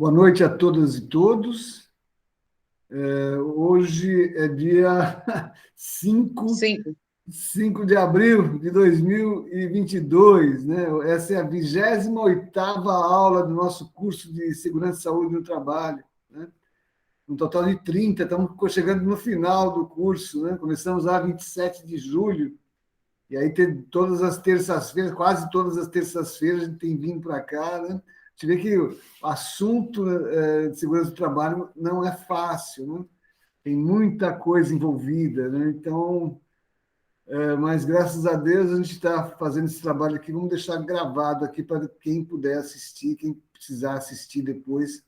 Boa noite a todas e todos. Hoje é dia 5 Cinco. 5 de abril de 2022, né? Essa é a 28ª aula do nosso curso de Segurança e Saúde no Trabalho, né? Um total de 30, estamos chegando no final do curso, né? Começamos lá 27 de julho, e aí tem todas as terças-feiras, quase todas as terças-feiras, a gente tem vindo para cá, né? A gente vê que o assunto de segurança do trabalho não é fácil, né? Tem muita coisa envolvida, né? Então, mas graças a Deus a gente está fazendo esse trabalho aqui. Vamos deixar gravado aqui para quem puder assistir, quem precisar assistir depois,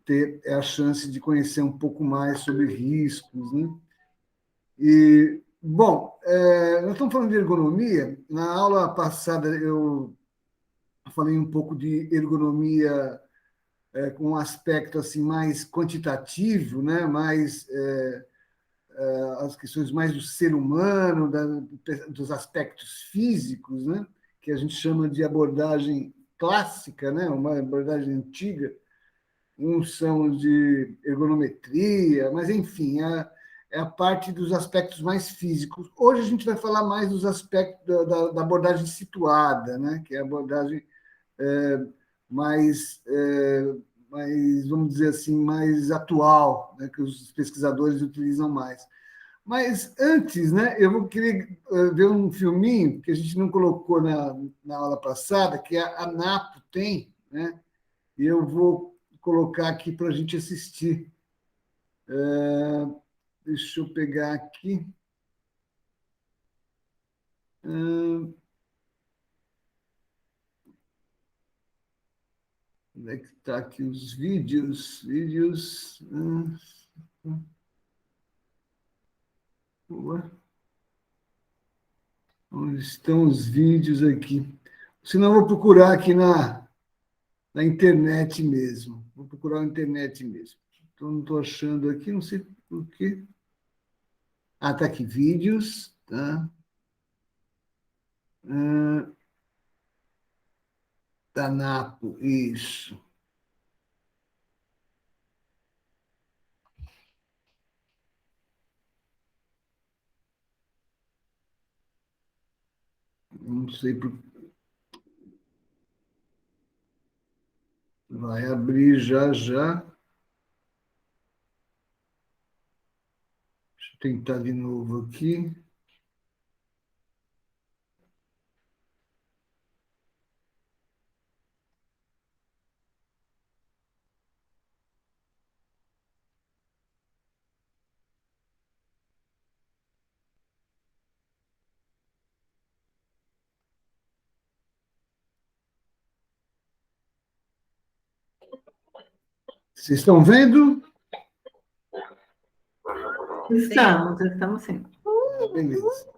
ter a chance de conhecer um pouco mais sobre riscos, né? E, bom, nós estamos falando de ergonomia. Na aula passada eu falei um pouco de ergonomia com um aspecto assim mais quantitativo, né? Mais as questões mais do ser humano, dos aspectos físicos, né? Que a gente chama de abordagem clássica, né? Uma abordagem antiga. Uns são de ergonometria, mas, enfim, é a parte dos aspectos mais físicos. Hoje a gente vai falar mais dos aspectos da abordagem situada, né? Que é a abordagem é, mais, mais, vamos dizer assim, mais atual, né? Que os pesquisadores utilizam mais. Mas antes, né, eu vou querer ver um filminho que a gente não colocou na aula passada, que a ANAPO tem, né? E eu vou colocar aqui para a gente assistir. Deixa eu pegar aqui. Onde é que está aqui os vídeos? Vídeos. Onde estão os vídeos aqui? Senão, eu vou procurar aqui na internet mesmo. Vou procurar na internet mesmo. Então, não estou achando aqui, não sei por quê. Ah, está aqui, vídeos, tá? Da Napo, isso. Não sei por... Vai abrir já já. Deixa eu tentar de novo aqui. Vocês estão vendo? Estamos sim. Beleza.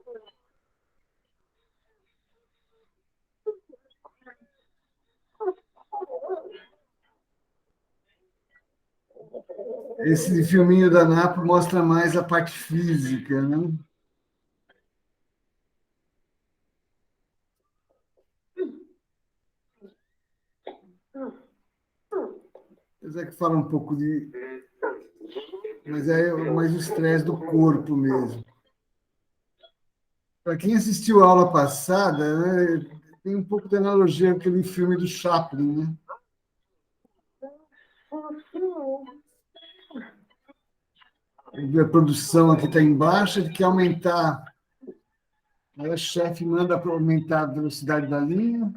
Esse filminho da Napo mostra mais a parte física, né? Apesar que fala um pouco de... Mas é mais o estresse do corpo mesmo. Para quem assistiu a aula passada, né, tem um pouco de analogia com aquele filme do Chaplin, né? A produção aqui está em baixa, ele quer aumentar. Aí o chefe manda para aumentar a velocidade da linha,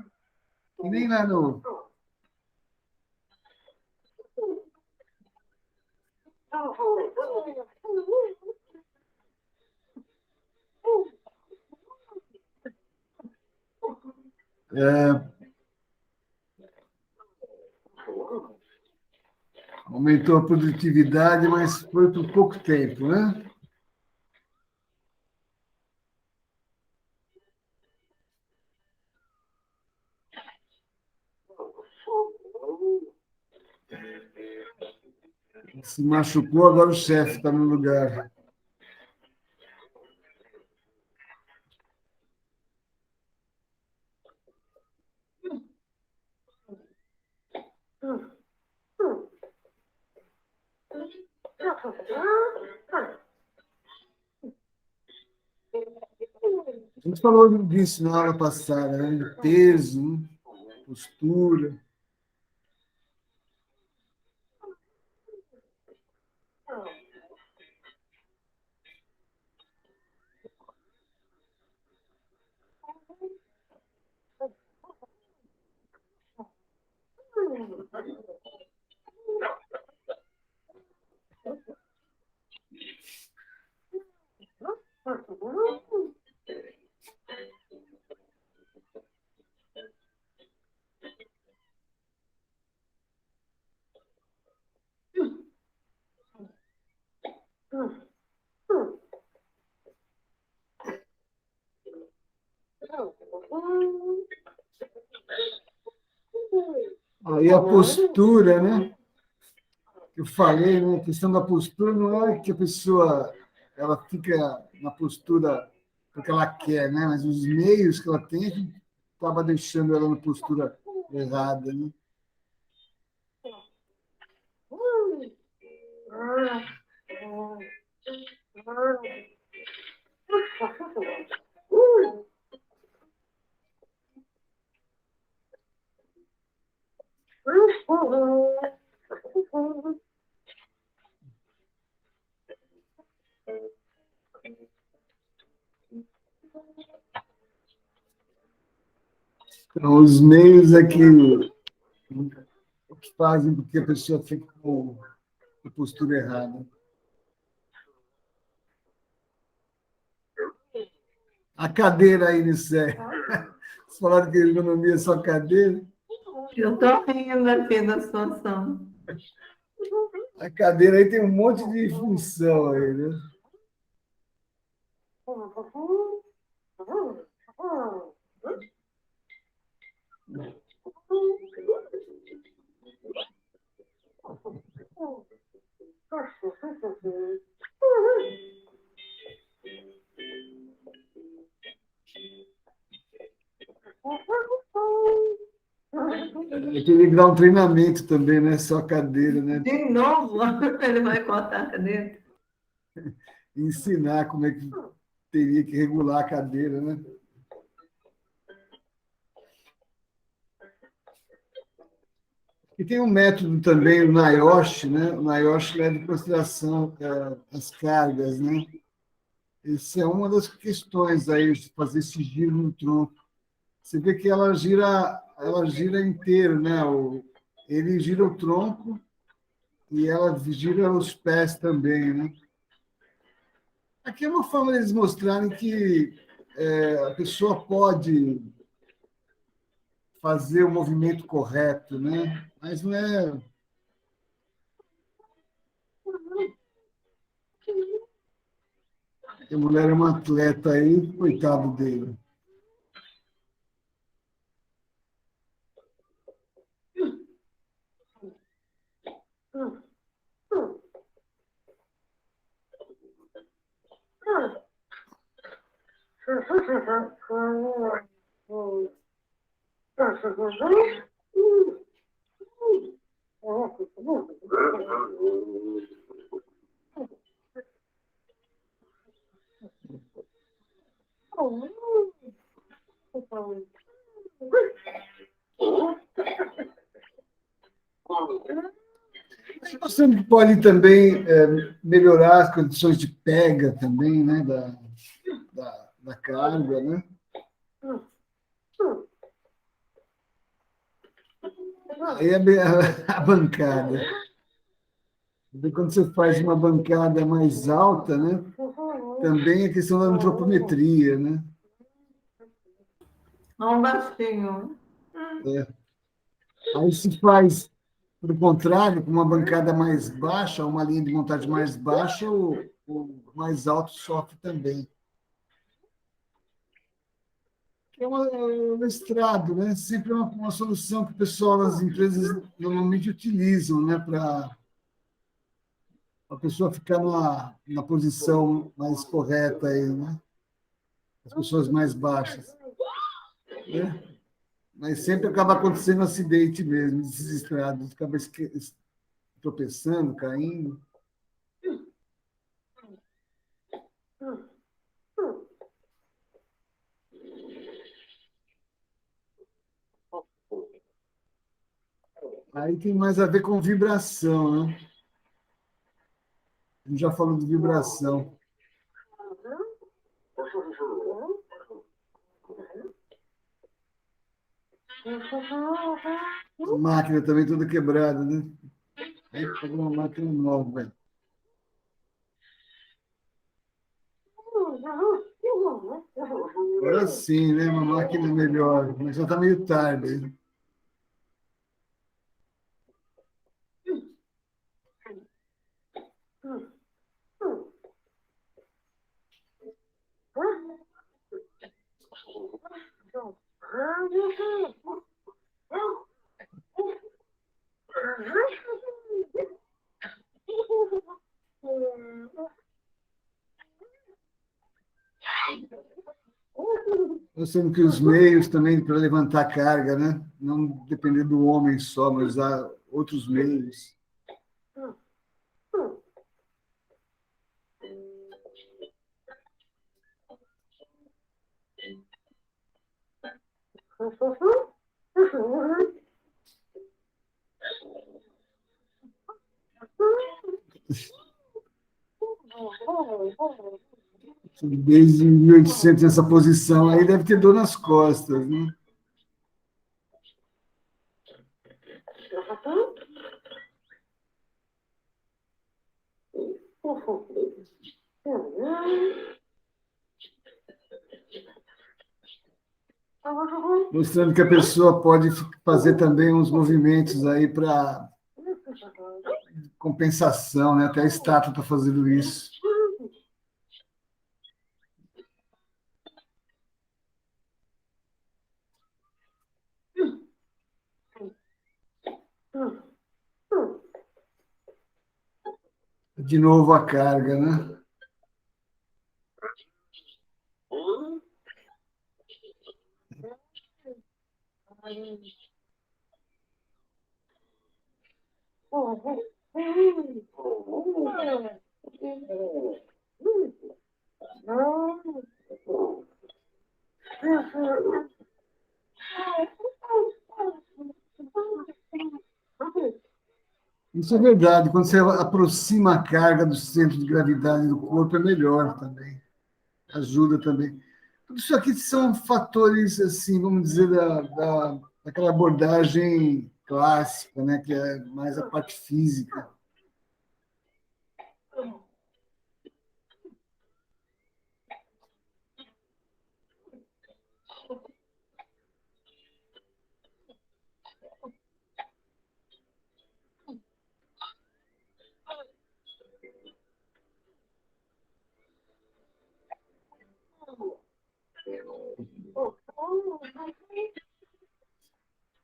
e nem lá no... Aumentou a produtividade, mas foi por pouco tempo, né? Se machucou, agora o chefe está no lugar. A gente falou disso na aula passada, né? De peso, né? Postura. Aí a postura, né? Eu falei, né? A questão da postura não é que a pessoa ela fica na postura porque ela quer, né? Mas os meios que ela tem que acaba deixando ela na postura errada, né? Então, os meios é que fazem com que a pessoa fique com a postura errada. A cadeira aí, Nicé. Vocês falaram que ergonomia é só cadeira. Eu estou rindo aqui da situação. A cadeira aí tem um monte de função aí, né? Teria que dar um treinamento também, né? Só cadeira, né? De novo, ele vai cortar a cadeira. Ensinar como é que teria que regular a cadeira, né? E tem um método também, o NIOSH, né? O NIOSH leva em consideração as cargas, né? Essa é uma das questões aí, de fazer esse giro no tronco. Você vê que ela gira inteiro, né? Ele gira o tronco e ela gira os pés também, né? Aqui é uma forma deles mostrarem que a pessoa pode fazer o movimento correto, né? Mas não é. A mulher é uma atleta aí, coitado dele. Você pode também melhorar as condições de pega também, né, da carga, né? Aí a bancada. Quando você faz uma bancada mais alta, né, também a questão da antropometria, né? Um baixinho. É. Aí se faz, pelo contrário, com uma bancada mais baixa, uma linha de montagem mais baixa, o mais alto sofre também. É um estrado, né? Sempre é uma solução que o pessoal nas empresas normalmente utilizam, né? Para a pessoa ficar na posição mais correta aí, né? As pessoas mais baixas, né? Mas sempre acaba acontecendo acidente mesmo, esses estrados, acaba tropeçando, caindo. Aí tem mais a ver com vibração, né? A gente já falou de vibração. A máquina também toda quebrada, né? Aí pegou uma máquina nova, velho. Agora sim, né? Uma máquina melhor, mas já está meio tarde. Nós temos que os meios também para levantar carga, né? Não depender do homem só, mas usar outros meios. Desde 1800 essa posição aí deve ter dor nas costas, né? Mostrando que a pessoa pode fazer também uns movimentos aí para compensação, né? Até a estátua está fazendo isso. De novo a carga, né? Isso é verdade. Quando você aproxima a carga do centro de gravidade do corpo, é melhor também. Ajuda também. Tudo isso aqui são fatores, assim, vamos dizer, daquela abordagem clássica, né? Que é mais a parte física.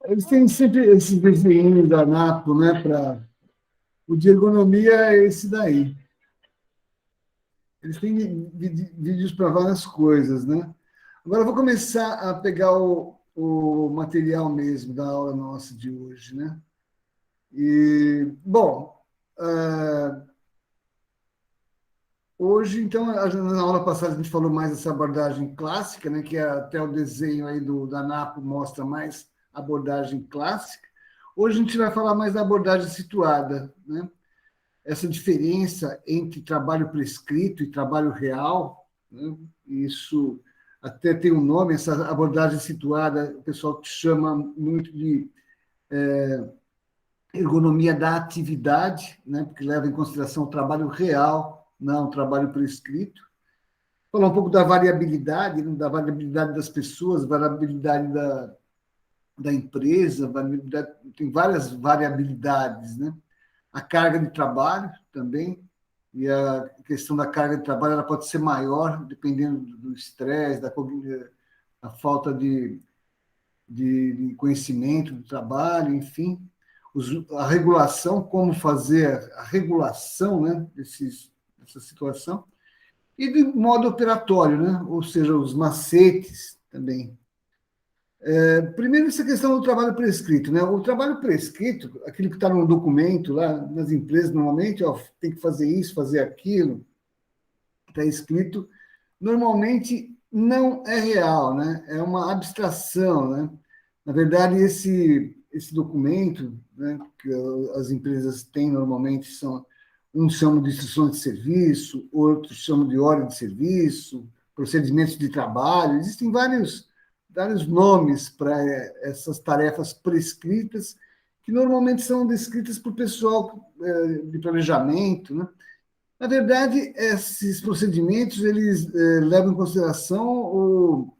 Eles têm sempre esses desenhos da Napo, né? O de ergonomia é esse daí. Eles têm vídeos para várias coisas, né? Agora eu vou começar a pegar o material mesmo da aula nossa de hoje, né? E, bom, hoje, então, na aula passada a gente falou mais dessa abordagem clássica, né? Que até o desenho aí da Napo mostra mais abordagem clássica. Hoje a gente vai falar mais da abordagem situada, né? Essa diferença entre trabalho prescrito e trabalho real, né? Isso até tem um nome, essa abordagem situada, o pessoal chama muito de ergonomia da atividade, né? Porque leva em consideração o trabalho real, não o trabalho prescrito. Falar um pouco da variabilidade, né? Da variabilidade das pessoas, variabilidade da empresa, tem várias variabilidades, né? A carga de trabalho também, e a questão da carga de trabalho ela pode ser maior, dependendo do estresse, da falta de conhecimento do trabalho, enfim. A regulação, como fazer a regulação, né, dessa situação, e de modo operatório, né, ou seja, os macetes também. Primeiro, essa questão do trabalho prescrito, né? O trabalho prescrito, aquilo que está no documento lá nas empresas, normalmente, ó, tem que fazer isso, fazer aquilo. está escrito, normalmente não é real, né? É uma abstração, né? Na verdade, esse documento, né, que as empresas têm normalmente são, uns chamam de instruções de serviço, outros chamam de ordem de serviço, procedimentos de trabalho, existem vários nomes para essas tarefas prescritas, que normalmente são descritas por pessoal de planejamento, né? Na verdade, esses procedimentos eles levam em consideração o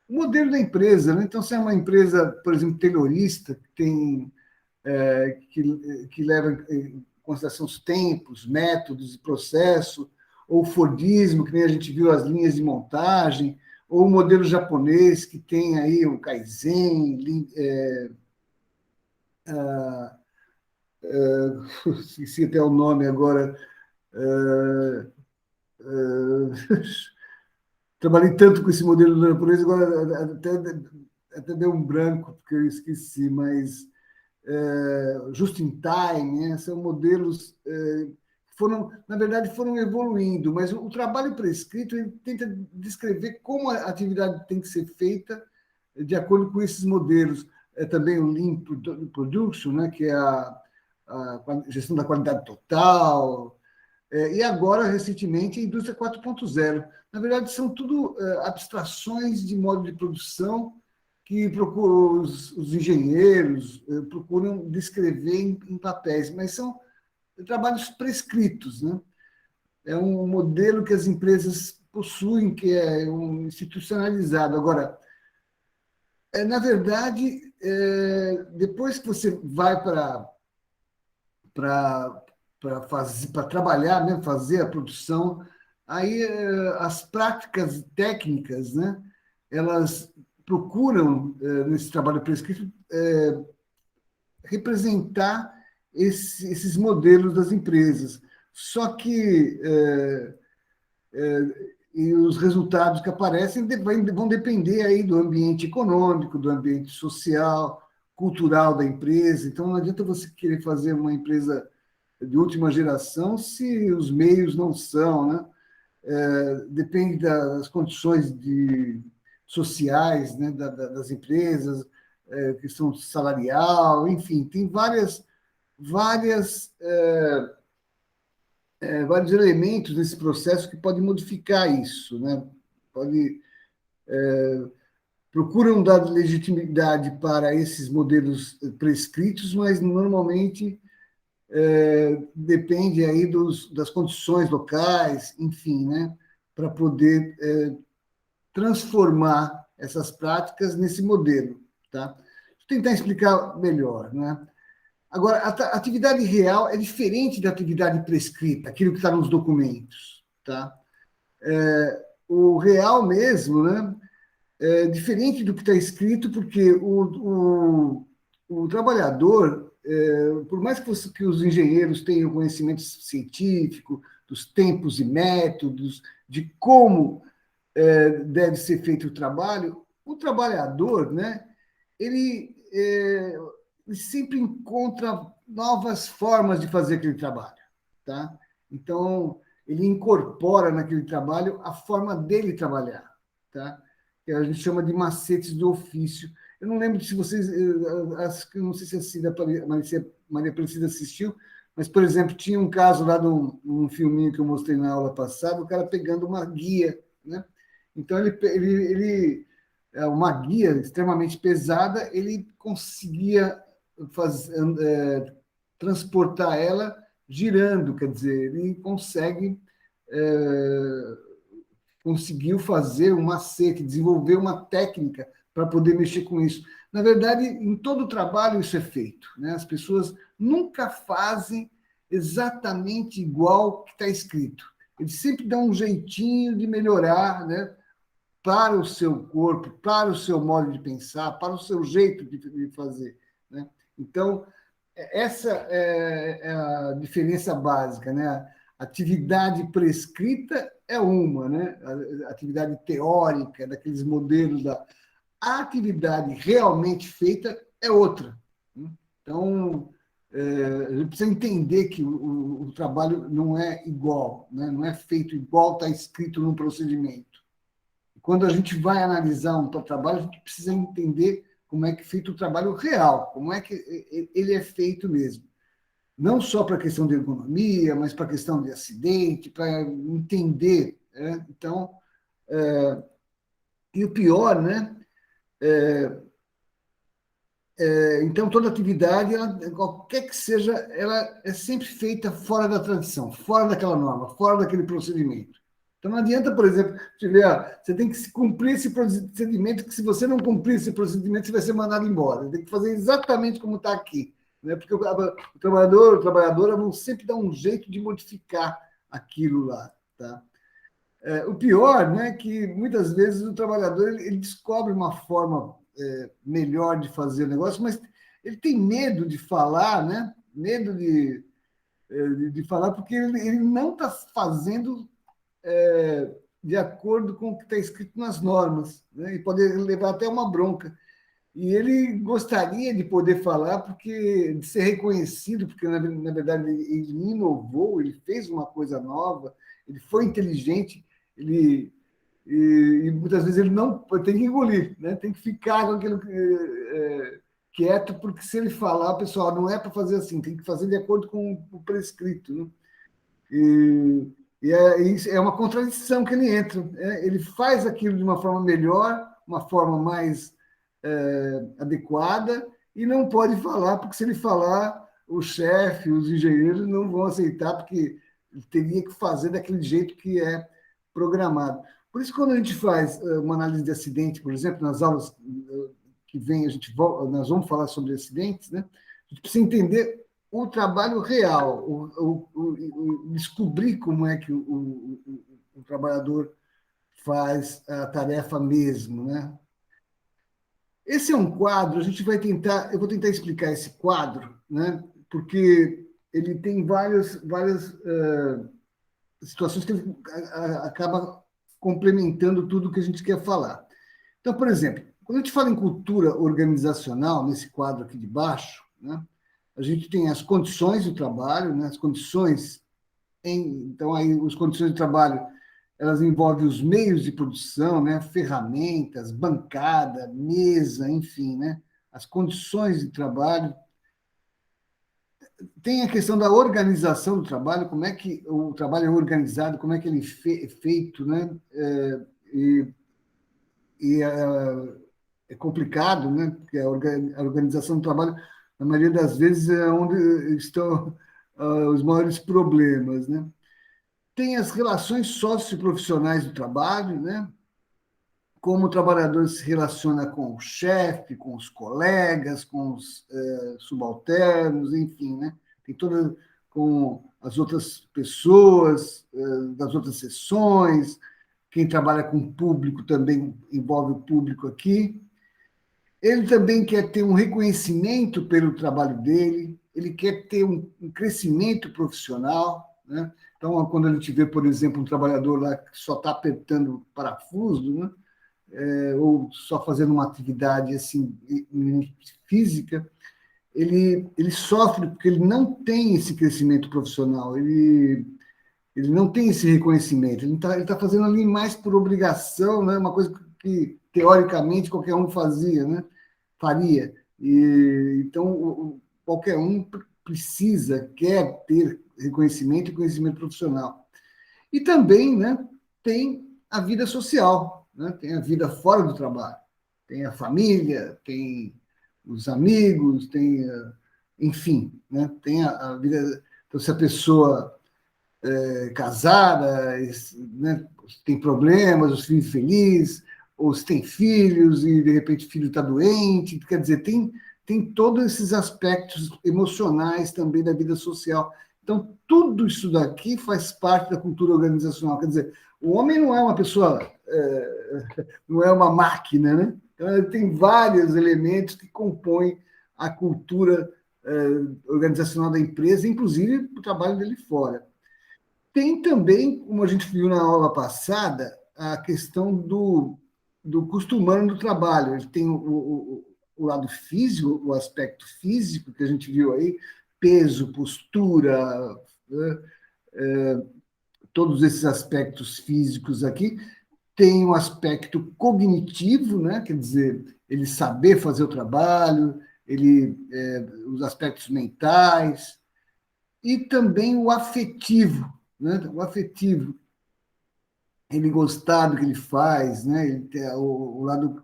modelo da empresa, né? Então, se é uma empresa, por exemplo, taylorista, que tem que leva em consideração os tempos, métodos e processo, ou o Fordismo, que nem a gente viu as linhas de montagem, ou o modelo japonês, que tem aí o Kaizen, esqueci até o nome agora, é, trabalhei tanto com esse modelo japonês, agora até deu um branco, porque eu esqueci, mas just in time, né? São modelos que foram, na verdade, foram evoluindo, mas o trabalho prescrito ele tenta descrever como a atividade tem que ser feita de acordo com esses modelos. Também o Lean Production, né? Que é a gestão da qualidade total, e agora, recentemente, a indústria 4.0. Na verdade, são tudo abstrações de modo de produção que os engenheiros procuram descrever em papéis, mas são trabalhos prescritos, né? É um modelo que as empresas possuem, que é institucionalizado. Agora, na verdade, depois que você vai para trabalhar, né, fazer a produção, aí as práticas técnicas, né, elas procuram, nesse trabalho prescrito, representar esses modelos das empresas. Só que e os resultados que aparecem vão depender aí do ambiente econômico, do ambiente social, cultural da empresa. Então, não adianta você querer fazer uma empresa de última geração se os meios não são, né? Depende das condições sociais, né, das empresas, questão salarial, enfim, tem várias, vários elementos nesse processo que podem modificar isso, né? Pode, procuram dar legitimidade para esses modelos prescritos, mas normalmente depende aí das condições locais, enfim, né? Para poder transformar essas práticas nesse modelo, tá? Vou tentar explicar melhor, né? Agora, a atividade real é diferente da atividade prescrita, aquilo que está nos documentos, tá? O real mesmo, né? É diferente do que está escrito, porque o trabalhador, por mais que os engenheiros tenham conhecimento científico, dos tempos e métodos, de como deve ser feito o trabalhador, né, ele, ele sempre encontra novas formas de fazer aquele trabalho, tá? Então, ele incorpora naquele trabalho a forma dele trabalhar, tá? Que a gente chama de macetes do ofício. Eu não lembro se vocês, não sei se a Cida Maria Aparecida assistiu, mas, por exemplo, tinha um caso lá de um filminho que eu mostrei na aula passada, o cara pegando uma guia, né? Então, uma guia extremamente pesada, ele conseguia transportar ela girando, quer dizer, ele conseguiu fazer um macete, desenvolver uma técnica para poder mexer com isso. Na verdade, em todo trabalho isso é feito, né? As pessoas nunca fazem exatamente igual que está escrito. Eles sempre dão um jeitinho de melhorar, né? Para o seu corpo, para o seu modo de pensar, para o seu jeito de fazer, né? Então, essa é a diferença básica, né? A atividade prescrita é uma, né? A atividade teórica, daqueles modelos a atividade realmente feita é outra, né? Então, a gente precisa entender que o o trabalho não é igual, né? Não é feito igual está escrito no procedimento. Quando a gente vai analisar um trabalho, a gente precisa entender como é que é feito o trabalho real, como é que ele é feito mesmo. Não só para a questão de ergonomia, mas para a questão de acidente, para entender, né? Então, e o pior, né? Então, toda atividade, qualquer que seja, ela é sempre feita fora da tradição, fora daquela norma, fora daquele procedimento. Então, não adianta, por exemplo, você tem que cumprir esse procedimento, que se você não cumprir esse procedimento, você vai ser mandado embora. Tem que fazer exatamente como está aqui. Né? Porque o trabalhador, a trabalhadora vão sempre dar um jeito de modificar aquilo lá. Tá? O pior, né, é que muitas vezes o trabalhador ele descobre uma forma melhor de fazer o negócio, mas ele tem medo de falar, né? Medo de falar, porque ele não está fazendo de acordo com o que está escrito nas normas, né? E pode levar até uma bronca. E ele gostaria de poder falar, porque de ser reconhecido, porque na verdade ele inovou, ele fez uma coisa nova, ele foi inteligente, ele e muitas vezes ele não tem que engolir, né? Tem que ficar com aquilo quieto, porque se ele falar, pessoal, não é para fazer assim, tem que fazer de acordo com o prescrito, né? E, isso é uma contradição que ele entra, né? Ele faz aquilo de uma forma melhor, uma forma mais adequada, e não pode falar, porque se ele falar, o chefe, os engenheiros não vão aceitar, porque ele teria que fazer daquele jeito que é programado. Por isso, quando a gente faz uma análise de acidente, por exemplo, nas aulas que vem, nós vamos falar sobre acidentes, né? A gente precisa entender o trabalho real, descobrir como é que o trabalhador faz a tarefa mesmo, né? Esse é um quadro, eu vou tentar explicar esse quadro, né? Porque ele tem várias situações que ele acaba complementando tudo que a gente quer falar. Então, por exemplo, quando a gente fala em cultura organizacional, nesse quadro aqui de baixo, né, a gente tem as condições do trabalho, né, as condições, então aí as condições de trabalho, elas envolvem os meios de produção, né, ferramentas, bancada, mesa, enfim, né, as condições de trabalho. Tem a questão da organização do trabalho, como é que o trabalho é organizado, como é que ele é feito, né? E, é complicado, né? Porque a organização do trabalho, na maioria das vezes, é onde estão os maiores problemas, né? Tem as relações socioprofissionais do trabalho, né? Como o trabalhador se relaciona com o chefe, com os colegas, com os subalternos, enfim, né? Tem toda com as outras pessoas das outras sessões, quem trabalha com o público também envolve o público aqui. Ele também quer ter um reconhecimento pelo trabalho dele, ele quer ter um crescimento profissional, né? Então, quando a gente vê, por exemplo, um trabalhador lá que só está apertando parafuso, né? Ou só fazendo uma atividade assim física, ele sofre porque ele não tem esse crescimento profissional, ele não tem esse reconhecimento, ele tá fazendo ali mais por obrigação, né? Uma coisa que, teoricamente, qualquer um fazia, né? Faria. Então, qualquer um precisa, quer ter reconhecimento e conhecimento profissional. E também, né, tem a vida social, né? Tem a vida fora do trabalho, tem a família, tem os amigos, enfim, né? Tem a vida. Então, se a pessoa casada, né, tem problemas, os filhos infelizes, ou se tem filhos e de repente o filho está doente, quer dizer, tem todos esses aspectos emocionais também da vida social. Então, tudo isso daqui faz parte da cultura organizacional. Quer dizer, o homem não é uma pessoa, não é uma máquina, né? Então, ele tem vários elementos que compõem a cultura organizacional da empresa, inclusive o trabalho dele fora. Tem também, como a gente viu na aula passada, a questão do custo humano do trabalho. Ele tem o lado físico, o aspecto físico que a gente viu aí, peso, postura, todos esses aspectos físicos aqui, tem um aspecto cognitivo, né? Quer dizer, ele saber fazer o trabalho, os aspectos mentais, e também o afetivo, né? O afetivo, ele gostar do que ele faz, né? Ele tem o lado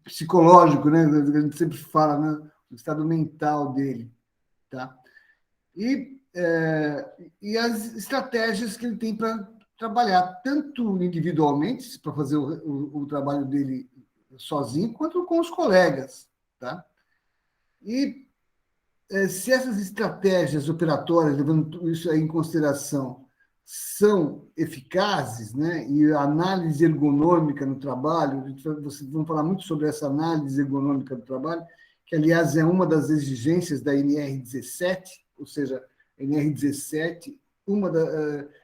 psicológico, né? A gente sempre fala, né? O estado mental dele, tá? E as estratégias que ele tem para trabalhar, tanto individualmente, para fazer o trabalho dele sozinho, quanto com os colegas, tá? E se essas estratégias operatórias, levando isso aí em consideração, são eficazes, né? E a análise ergonômica no trabalho, vocês vão falar muito sobre essa análise ergonômica do trabalho, que, aliás, é uma das exigências da NR17, ou seja, NR17,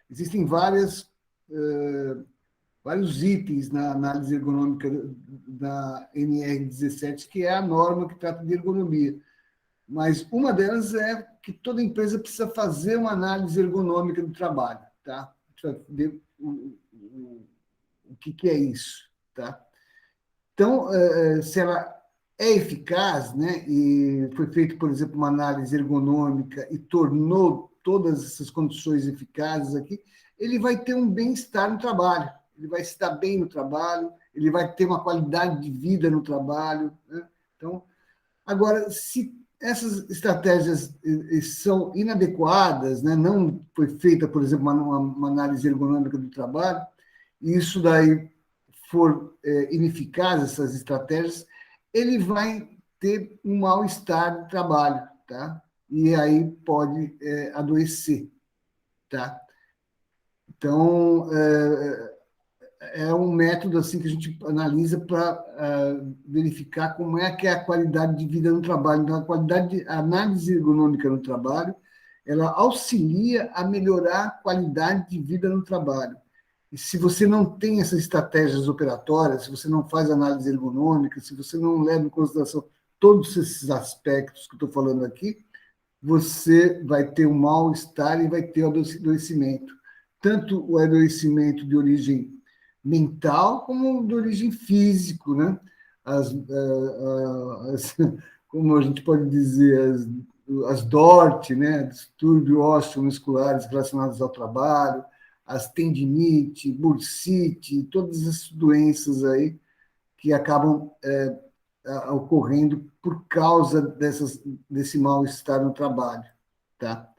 existem vários itens na análise ergonômica da NR17, que é a norma que trata de ergonomia. Mas uma delas é que toda empresa precisa fazer uma análise ergonômica do trabalho, tá? A gente vai ver o que é isso, tá? Então, se ela é eficaz, né, e foi feita, por exemplo, uma análise ergonômica e tornou todas essas condições eficazes aqui, ele vai ter um bem-estar no trabalho, ele vai se dar bem no trabalho, ele vai ter uma qualidade de vida no trabalho, né? Então, agora, se essas estratégias são inadequadas, né, não foi feita, por exemplo, uma análise ergonômica do trabalho, e isso daí for ineficaz, essas estratégias, ele vai ter um mal-estar no trabalho, tá? E aí pode adoecer, tá? Então, é um método assim que a gente analisa para verificar como é que é a qualidade de vida no trabalho. Então, a análise ergonômica no trabalho, ela auxilia a melhorar a qualidade de vida no trabalho. E se você não tem essas estratégias operatórias, se você não faz análise ergonômica, se você não leva em consideração todos esses aspectos que eu estou falando aqui, você vai ter um mal-estar e vai ter o adoecimento. Tanto o adoecimento de origem mental como de origem físico, né? Como a gente pode dizer, as DORT, né? Distúrbio ósseo-musculares relacionados ao trabalho, as tendinite, bursite, todas as doenças aí que acabam ocorrendo por causa desse mal-estar no trabalho, tá?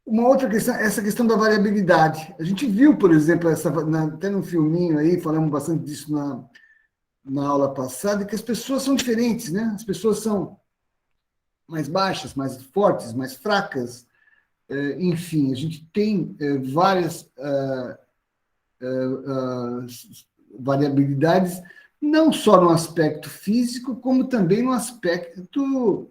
Uma outra questão, essa questão da variabilidade. A gente viu, por exemplo, até num filminho aí, falamos bastante disso na aula passada, que as pessoas são diferentes, né? As pessoas são mais baixas, mais fortes, mais fracas, enfim, a gente tem várias variabilidades, não só no aspecto físico, como também no aspecto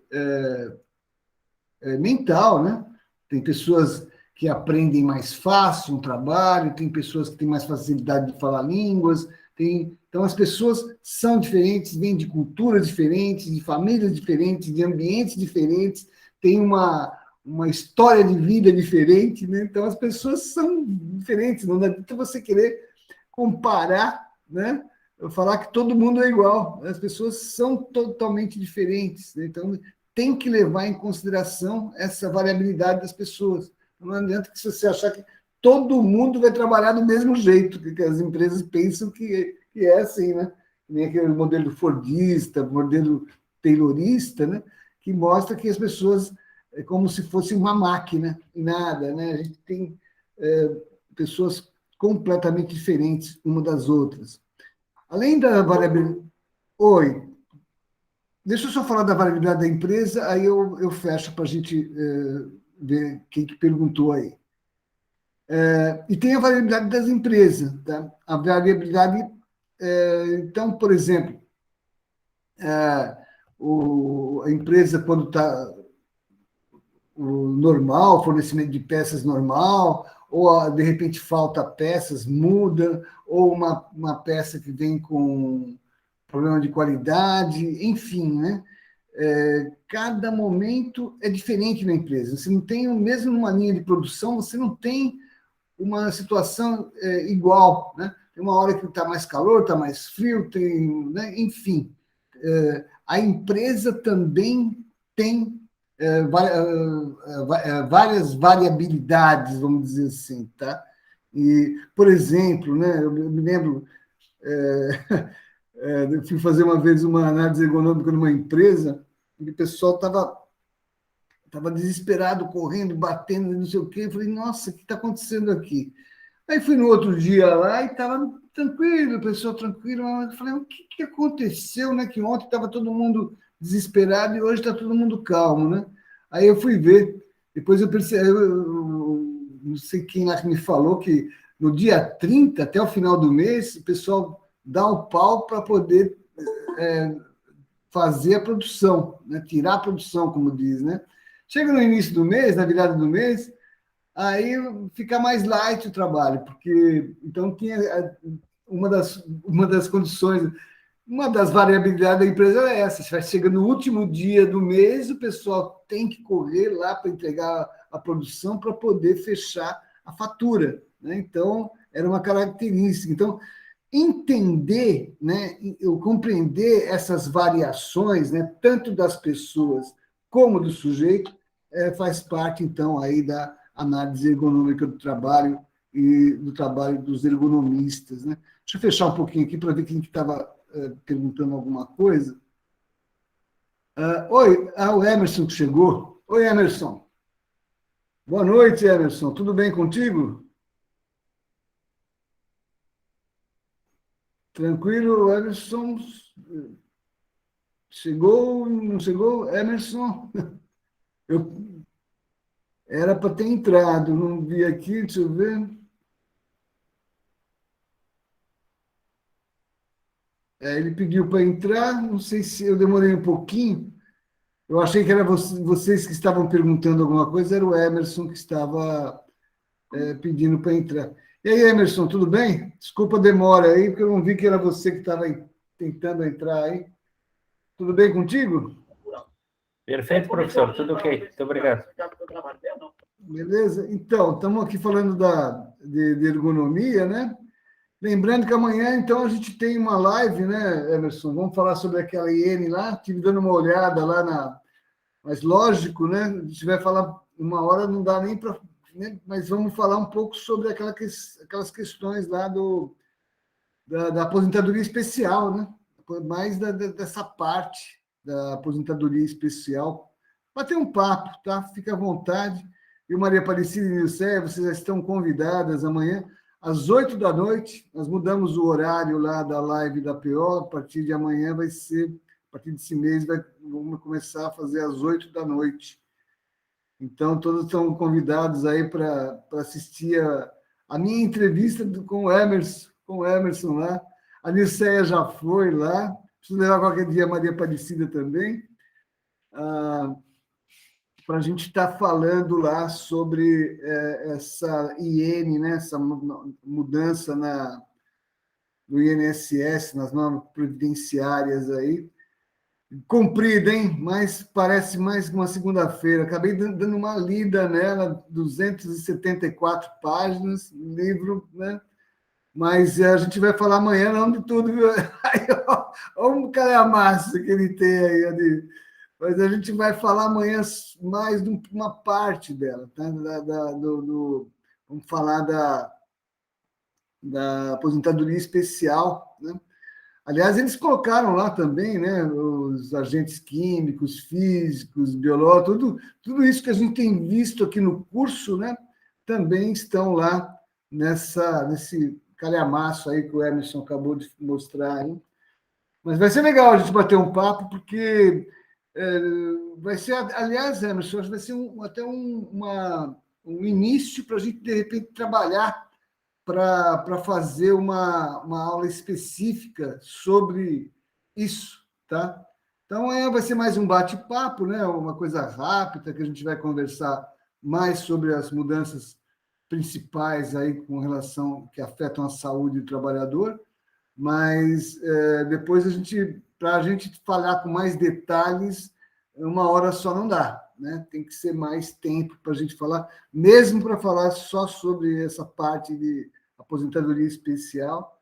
mental, né? Tem pessoas que aprendem mais fácil um trabalho, tem pessoas que têm mais facilidade de falar línguas, então as pessoas são diferentes, vêm de culturas diferentes, de famílias diferentes, de ambientes diferentes, têm uma história de vida diferente, né? Então as pessoas são diferentes, não adianta você querer comparar, né? Falar que todo mundo é igual, as pessoas são totalmente diferentes, né? Então tem que levar em consideração essa variabilidade das pessoas. Não adianta que você achar que todo mundo vai trabalhar do mesmo jeito, que as empresas pensam que é assim, né? Nem aquele modelo fordista, modelo taylorista, né? Que mostra que as pessoas é como se fosse uma máquina e nada, né? A gente tem pessoas completamente diferentes uma das outras. Além da variabilidade... Oi, deixa eu só falar da variabilidade da empresa, aí eu fecho para a gente ver quem que perguntou aí. E tem a variabilidade das empresas. Tá? A variabilidade, então, por exemplo, a empresa, quando está o normal, fornecimento de peças normal, ou de repente falta peças, muda, ou uma peça que vem com problema de qualidade, enfim, né? cada momento é diferente na empresa. Você não tem, mesmo numa linha de produção, você não tem uma situação igual, né? Tem uma hora que está mais calor, está mais frio, tem, né? Enfim. A empresa também tem várias variabilidades, vamos dizer assim, tá? E, por exemplo, né, eu me lembro, eu fui fazer uma vez uma análise econômica numa empresa e o pessoal estava desesperado, correndo, batendo, não sei o quê. Eu falei, nossa, o que está acontecendo aqui? Aí fui no outro dia lá e estava tranquilo, o pessoal tranquilo. Eu falei, o que aconteceu, né? Que ontem estava todo mundo desesperado e hoje está todo mundo calmo, né? Aí eu fui ver. Depois eu percebi, não sei quem lá que me falou que no dia 30 até o final do mês, o pessoal dá um pau para poder fazer a produção, né? Tirar a produção, como diz, né? Chega no início do mês, na virada do mês, aí fica mais light o trabalho, porque então tinha uma das condições, uma das variabilidades da empresa é essa: vai chegando no último dia do mês, o pessoal tem que correr lá para entregar a produção para poder fechar a fatura, né? Então era uma característica. Então entender, né, eu compreender essas variações, né, tanto das pessoas como do sujeito, faz parte, então, aí da análise ergonômica do trabalho e do trabalho dos ergonomistas, né? Deixa eu fechar um pouquinho aqui para ver quem que estava perguntando alguma coisa. Oi, o Emerson que chegou. Oi, Emerson. Boa noite, Emerson. Tudo bem contigo? Tranquilo, Emerson? Chegou, não chegou? Emerson? Eu, era para ter entrado, não vi aqui, deixa eu ver. Ele pediu para entrar, não sei se eu demorei um pouquinho. Eu achei que era vocês que estavam perguntando alguma coisa, era o Emerson que estava pedindo para entrar. E aí, Emerson, tudo bem? Desculpa a demora aí, porque eu não vi que era você que estava tentando entrar aí. Tudo bem contigo? Perfeito, professor. Tudo ok. Muito obrigado. Beleza? Então, estamos aqui falando de ergonomia, né? Lembrando que amanhã, então, a gente tem uma live, né, Emerson? Vamos falar sobre aquela iene lá. Estive dando uma olhada lá na. Mas, lógico, né? A gente vai falar uma hora, não dá nem para. Né? Mas vamos falar um pouco sobre aquelas questões lá da aposentadoria especial, né? Mais dessa parte da aposentadoria especial. Bater um papo, tá? Fica à vontade. Eu, Maria Aparecida e Nilceia, vocês já estão convidadas amanhã, às 8 da noite. Nós mudamos o horário lá da live da PO. A partir de amanhã vai ser, a partir desse mês, vamos começar a fazer às 8 da noite. Então, todos estão convidados aí para assistir a minha entrevista com o Emerson lá. A Nilceia já foi lá. Preciso levar qualquer dia a Maria Aparecida também. Para a gente estar falando lá sobre essa IN, né, essa mudança no INSS, nas normas previdenciárias aí. Comprida, hein? Mas parece mais uma segunda-feira. Acabei dando uma lida nela, 274 páginas, livro, né? Mas a gente vai falar amanhã, não de tudo, viu? Olha o calhamaço que ele tem aí, mas a gente vai falar amanhã mais de uma parte dela, tá? Vamos falar da aposentadoria especial, né? Aliás, eles colocaram lá também, né, os agentes químicos, físicos, biológicos, tudo isso que a gente tem visto aqui no curso, né, também estão lá nesse calhamaço aí que o Emerson acabou de mostrar aí. Mas vai ser legal a gente bater um papo, porque vai ser, aliás, Emerson, vai ser até um início para a gente, de repente, trabalhar para fazer uma aula específica sobre isso, tá? Então, vai ser mais um bate-papo, né? Uma coisa rápida, que a gente vai conversar mais sobre as mudanças principais aí com relação que afetam a saúde do trabalhador, mas depois para a gente falar com mais detalhes, uma hora só não dá, né? Tem que ser mais tempo para a gente falar, mesmo para falar só sobre essa parte de aposentadoria especial.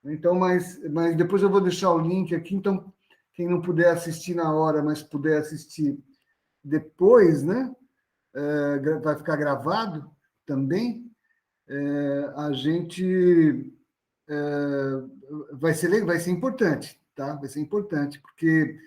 Então, mas depois eu vou deixar o link aqui, então quem não puder assistir na hora, mas puder assistir depois, né? Vai ficar gravado também. A gente vai ser importante, tá? Vai ser importante, porque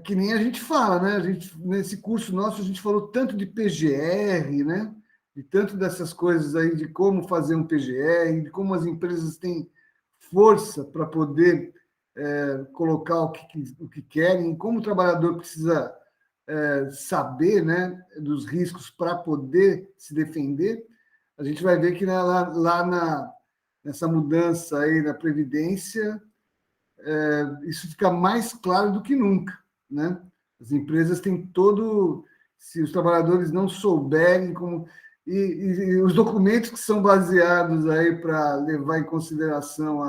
que nem a gente fala, né? Nesse curso nosso, a gente falou tanto de PGR, né? De tanto dessas coisas aí, de como fazer um PGR, de como as empresas têm força para poder colocar o que querem, como o trabalhador precisa saber, né, dos riscos para poder se defender. A gente vai ver que nessa mudança aí da Previdência, isso fica mais claro do que nunca, né? As empresas têm se os trabalhadores não souberem como e os documentos que são baseados aí para levar em consideração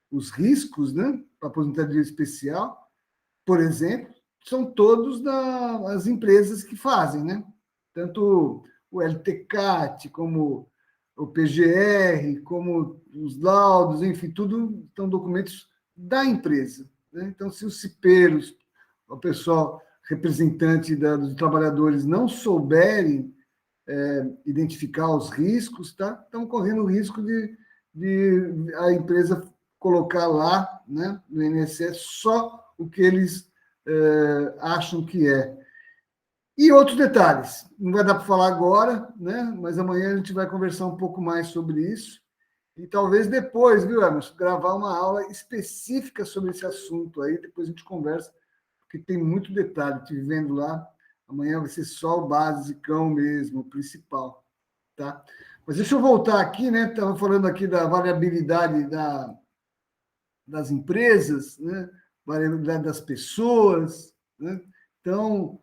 os riscos, né, para a aposentadoria especial, por exemplo, são todos das empresas que fazem, né? Tanto o LTCAT, como o PGR, como os laudos, enfim, tudo são documentos da empresa, né? Então, se os cipeiros, o pessoal representante dos trabalhadores não souberem identificar os riscos, tá? Estão correndo o risco de a empresa colocar lá, né, no INSS só o que eles acham que é. E outros detalhes, não vai dar para falar agora, né? Mas amanhã a gente vai conversar um pouco mais sobre isso. E talvez depois, viu, Emerson, gravar uma aula específica sobre esse assunto aí, depois a gente conversa, porque tem muito detalhe. Estive vendo lá, amanhã vai ser só o basicão mesmo, o principal, tá? Mas deixa eu voltar aqui, né? Estava falando aqui da variabilidade das empresas, né? Variabilidade das pessoas, né? Então,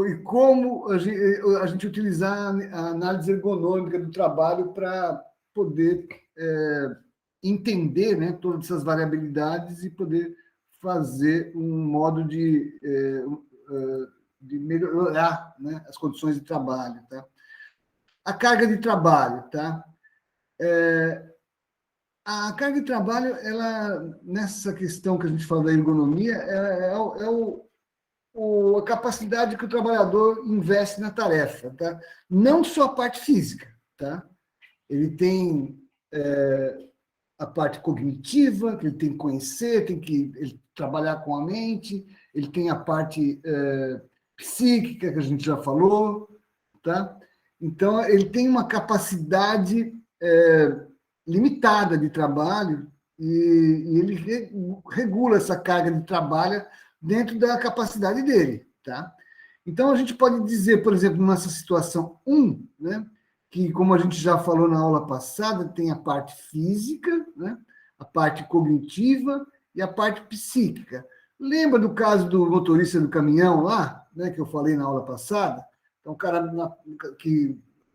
e como a gente utilizar a análise ergonômica do trabalho para poder entender, né, todas essas variabilidades e poder fazer um modo de melhorar, né, as condições de trabalho. Tá? A carga de trabalho. Tá? A carga de trabalho, ela, nessa questão que a gente fala da ergonomia, a capacidade que o trabalhador investe na tarefa, tá? Não só a parte física, tá? Ele tem a parte cognitiva, que ele tem que conhecer, ele trabalhar com a mente, ele tem a parte psíquica, que a gente já falou, tá? Então, ele tem uma capacidade limitada de trabalho e ele regula essa carga de trabalho dentro da capacidade dele, tá? Então, a gente pode dizer, por exemplo, nessa situação 1, né, que, como a gente já falou na aula passada, tem a parte física, né, a parte cognitiva e a parte psíquica. Lembra do caso do motorista do caminhão lá, né, que eu falei na aula passada? Então,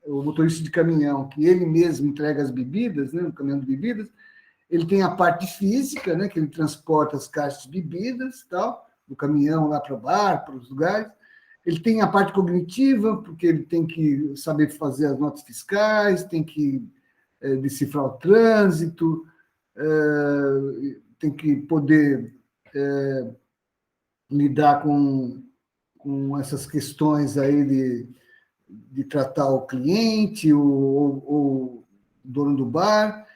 o motorista de caminhão, que ele mesmo entrega as bebidas, né, no caminhão de bebidas, ele tem a parte física, né, que ele transporta as caixas de bebidas, tal, do caminhão lá para o bar, para os lugares. Ele tem a parte cognitiva, porque ele tem que saber fazer as notas fiscais, tem que decifrar o trânsito, tem que poder lidar com essas questões aí de tratar o cliente, o dono do bar.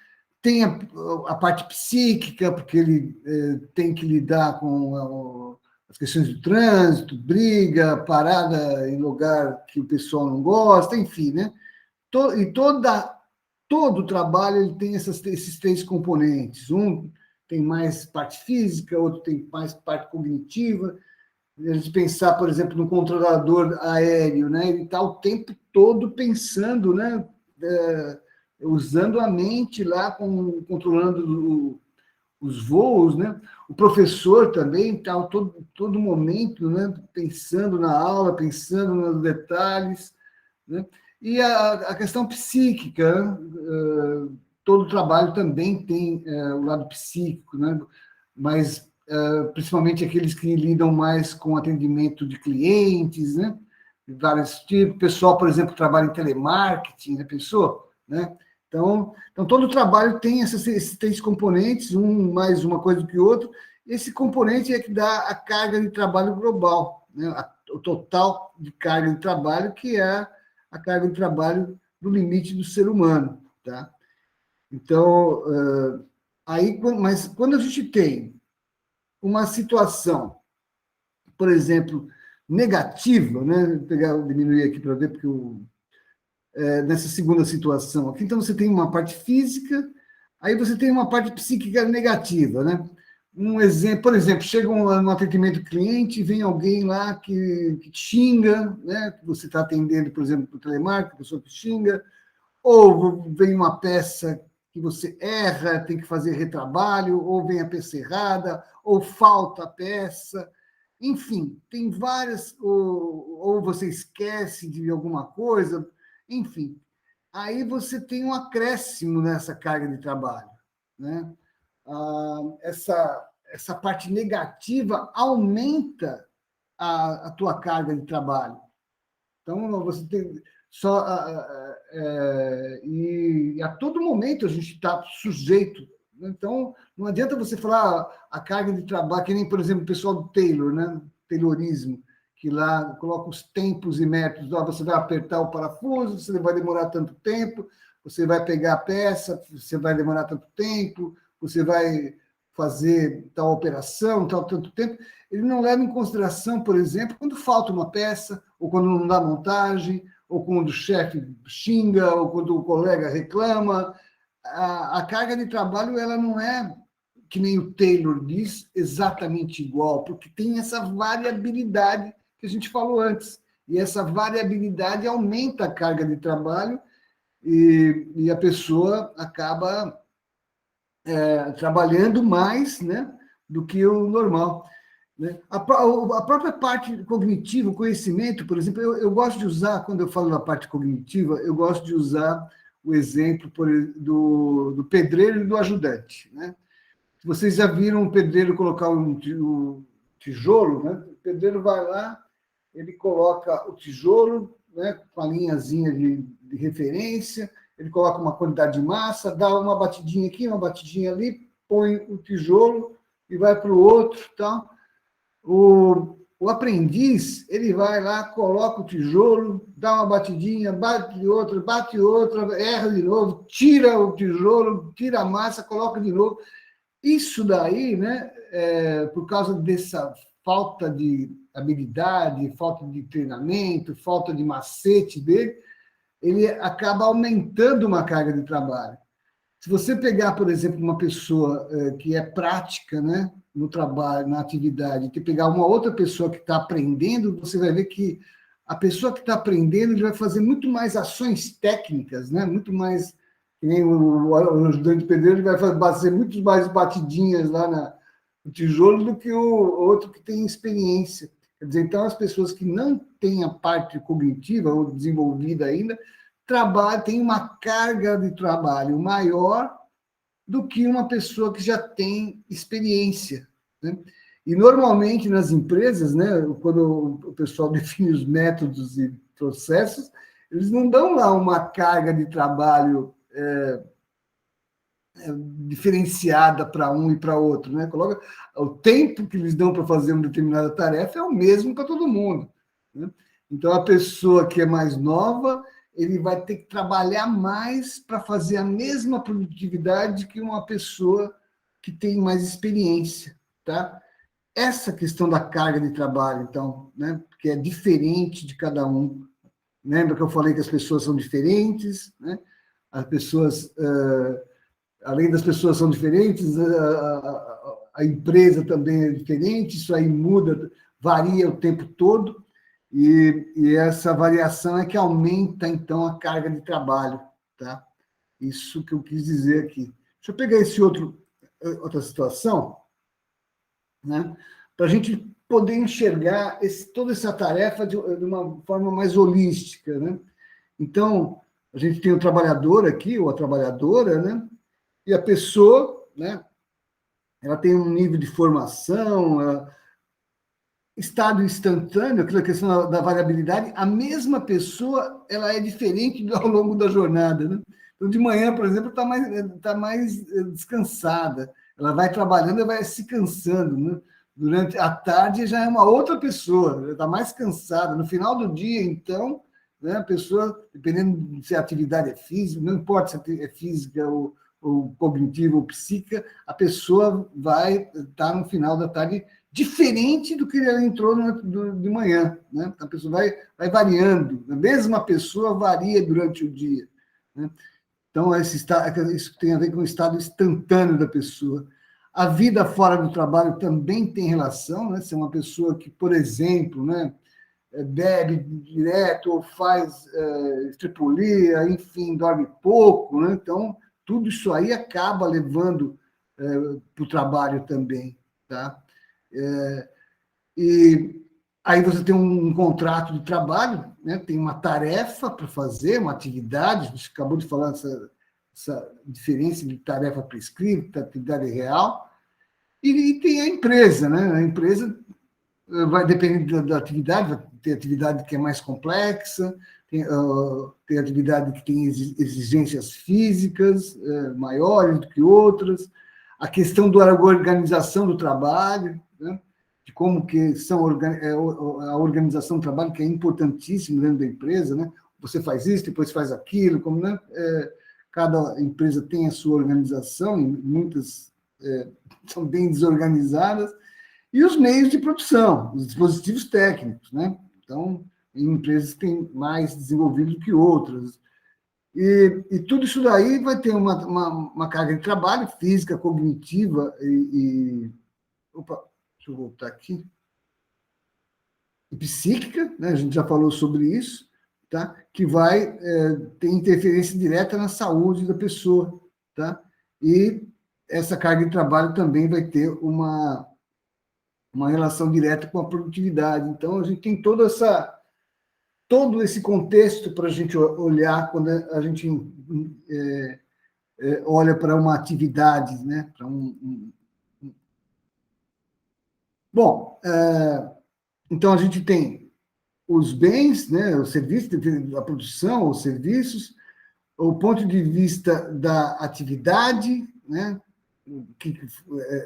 Tem a parte psíquica, porque ele tem que lidar com as questões do trânsito, briga, parada em lugar que o pessoal não gosta, enfim, né? Todo o trabalho ele tem esses 3 componentes. Um tem mais parte física, outro tem mais parte cognitiva. A gente pensar, por exemplo, no controlador aéreo, né? Ele está o tempo todo pensando, né? Usando a mente lá, controlando os voos, né? O professor também está todo momento, né? Pensando na aula, pensando nos detalhes, né? E a questão psíquica, né? Todo trabalho também tem o lado psíquico, né? Mas principalmente aqueles que lidam mais com atendimento de clientes, né? De vários tipos. O pessoal, por exemplo, trabalha em telemarketing, né? Pensou? Né? Então, todo o trabalho tem esses 3 componentes, um mais uma coisa do que o outro. Esse componente é que dá a carga de trabalho global, né? O total de carga de trabalho, que é a carga de trabalho do limite do ser humano. Tá? Então, mas quando a gente tem uma situação, por exemplo, negativa, né? Vou diminuir aqui para ver, porque nessa segunda situação aqui, então você tem uma parte física, aí você tem uma parte psíquica negativa, né? Um exemplo, por exemplo, chega no atendimento cliente, vem alguém lá que te xinga, né? Que você está atendendo, por exemplo, para o telemarketing, a pessoa que xinga, ou vem uma peça que você erra, tem que fazer retrabalho, ou vem a peça errada, ou falta a peça. Enfim, tem várias, ou você esquece de alguma coisa, enfim. Aí você tem um acréscimo nessa carga de trabalho, né? Essa parte negativa aumenta a tua carga de trabalho. Então, você tem só... e a todo momento a gente está sujeito. Então, não adianta você falar a carga de trabalho, que nem, por exemplo, o pessoal do Taylor, né? Taylorismo, que lá coloca os tempos e métodos. Você vai apertar o parafuso, você vai demorar tanto tempo, você vai pegar a peça, você vai demorar tanto tempo, você vai fazer tal operação, tanto tempo. Ele não leva em consideração, por exemplo, quando falta uma peça, ou quando não dá montagem, ou quando o chefe xinga, ou quando o colega reclama. A carga de trabalho ela não é, que nem o Taylor diz, exatamente igual, porque tem essa variabilidade que a gente falou antes. E essa variabilidade aumenta a carga de trabalho e a pessoa acaba trabalhando mais, né, do que o normal. Né? A própria parte cognitiva, o conhecimento, por exemplo, eu gosto de usar, quando eu falo da parte cognitiva, eu gosto de usar o exemplo do pedreiro e do ajudante. Né? Vocês já viram um pedreiro colocar um tijolo, né? O pedreiro vai lá, ele coloca o tijolo, né, com a linhazinha de referência, ele coloca uma quantidade de massa, dá uma batidinha aqui, uma batidinha ali, põe o tijolo e vai para o outro. Tá? O aprendiz, ele vai lá, coloca o tijolo, dá uma batidinha, bate outra, erra de novo, tira o tijolo, tira a massa, coloca de novo. Isso daí, né, por causa dessa falta de habilidade, falta de treinamento, falta de macete dele, ele acaba aumentando uma carga de trabalho. Se você pegar, por exemplo, uma pessoa que é prática, né, no trabalho, na atividade, e pegar uma outra pessoa que está aprendendo, você vai ver que a pessoa que está aprendendo ele vai fazer muito mais ações técnicas, né, muito mais... Que nem o ajudante pedreiro, ele vai fazer muito mais batidinhas lá no tijolo do que o outro que tem experiência. Quer dizer, então, as pessoas que não têm a parte cognitiva ou desenvolvida ainda, têm uma carga de trabalho maior do que uma pessoa que já tem experiência. Né? E, normalmente, nas empresas, né, quando o pessoal define os métodos e processos, eles não dão lá uma carga de trabalho diferenciada para um e para outro, né? Coloca o tempo que eles dão para fazer uma determinada tarefa é o mesmo para todo mundo. Né? Então, a pessoa que é mais nova, ele vai ter que trabalhar mais para fazer a mesma produtividade que uma pessoa que tem mais experiência, tá? Essa questão da carga de trabalho, então, né? Que é diferente de cada um. Lembra que eu falei que as pessoas são diferentes, né? As pessoas, além das pessoas são diferentes, a empresa também é diferente, isso aí muda, varia o tempo todo, e essa variação é que aumenta, então, a carga de trabalho. Tá? Isso que eu quis dizer aqui. Deixa eu pegar outra situação, né, para a gente poder enxergar toda essa tarefa de uma forma mais holística. Né? Então, a gente tem o trabalhador aqui, ou a trabalhadora, né? E a pessoa, né, ela tem um nível de formação, estado instantâneo, aquela questão da variabilidade, a mesma pessoa ela é diferente ao longo da jornada. Né? Então, de manhã, por exemplo, tá mais descansada. Ela vai trabalhando e vai se cansando. Né? Durante a tarde já é uma outra pessoa, está mais cansada. No final do dia, então, né, a pessoa, dependendo se a atividade é física, não importa se é física ou cognitiva ou psíquica, a pessoa vai estar no final da tarde diferente do que ela entrou de manhã. Né? A pessoa vai variando. A mesma pessoa varia durante o dia. Né? Então, isso tem a ver com o estado instantâneo da pessoa. A vida fora do trabalho também tem relação, né? Se é uma pessoa que, por exemplo, né, bebe direto ou faz estripulia, enfim, dorme pouco, né? Então, tudo isso aí acaba levando para o trabalho também, tá? E aí você tem um contrato de trabalho, né? Tem uma tarefa para fazer, uma atividade, você acabou de falar essa diferença de tarefa prescrita, atividade real, e tem a empresa, né? A empresa vai depender da atividade, vai ter atividade que é mais complexa, tem atividade que tem exigências físicas maiores do que outras, a questão da organização do trabalho, né? De como que a organização do trabalho, que é importantíssimo dentro da empresa, né? Você faz isso, depois faz aquilo, como, né? Cada empresa tem a sua organização, e muitas são bem desorganizadas, e os meios de produção, os dispositivos técnicos, né? Então, em empresas que têm mais desenvolvido do que outras. E tudo isso daí vai ter uma carga de trabalho física, cognitiva opa, deixa eu voltar aqui. E psíquica, né? A gente já falou sobre isso, tá? Que vai ter interferência direta na saúde da pessoa, tá? E essa carga de trabalho também vai ter uma relação direta com a produtividade. Então, a gente tem todo esse contexto para a gente olhar quando a gente olha para uma atividade, né? Para Bom, então a gente tem os bens, né? O serviço, a produção, os serviços, o ponto de vista da atividade, né? O que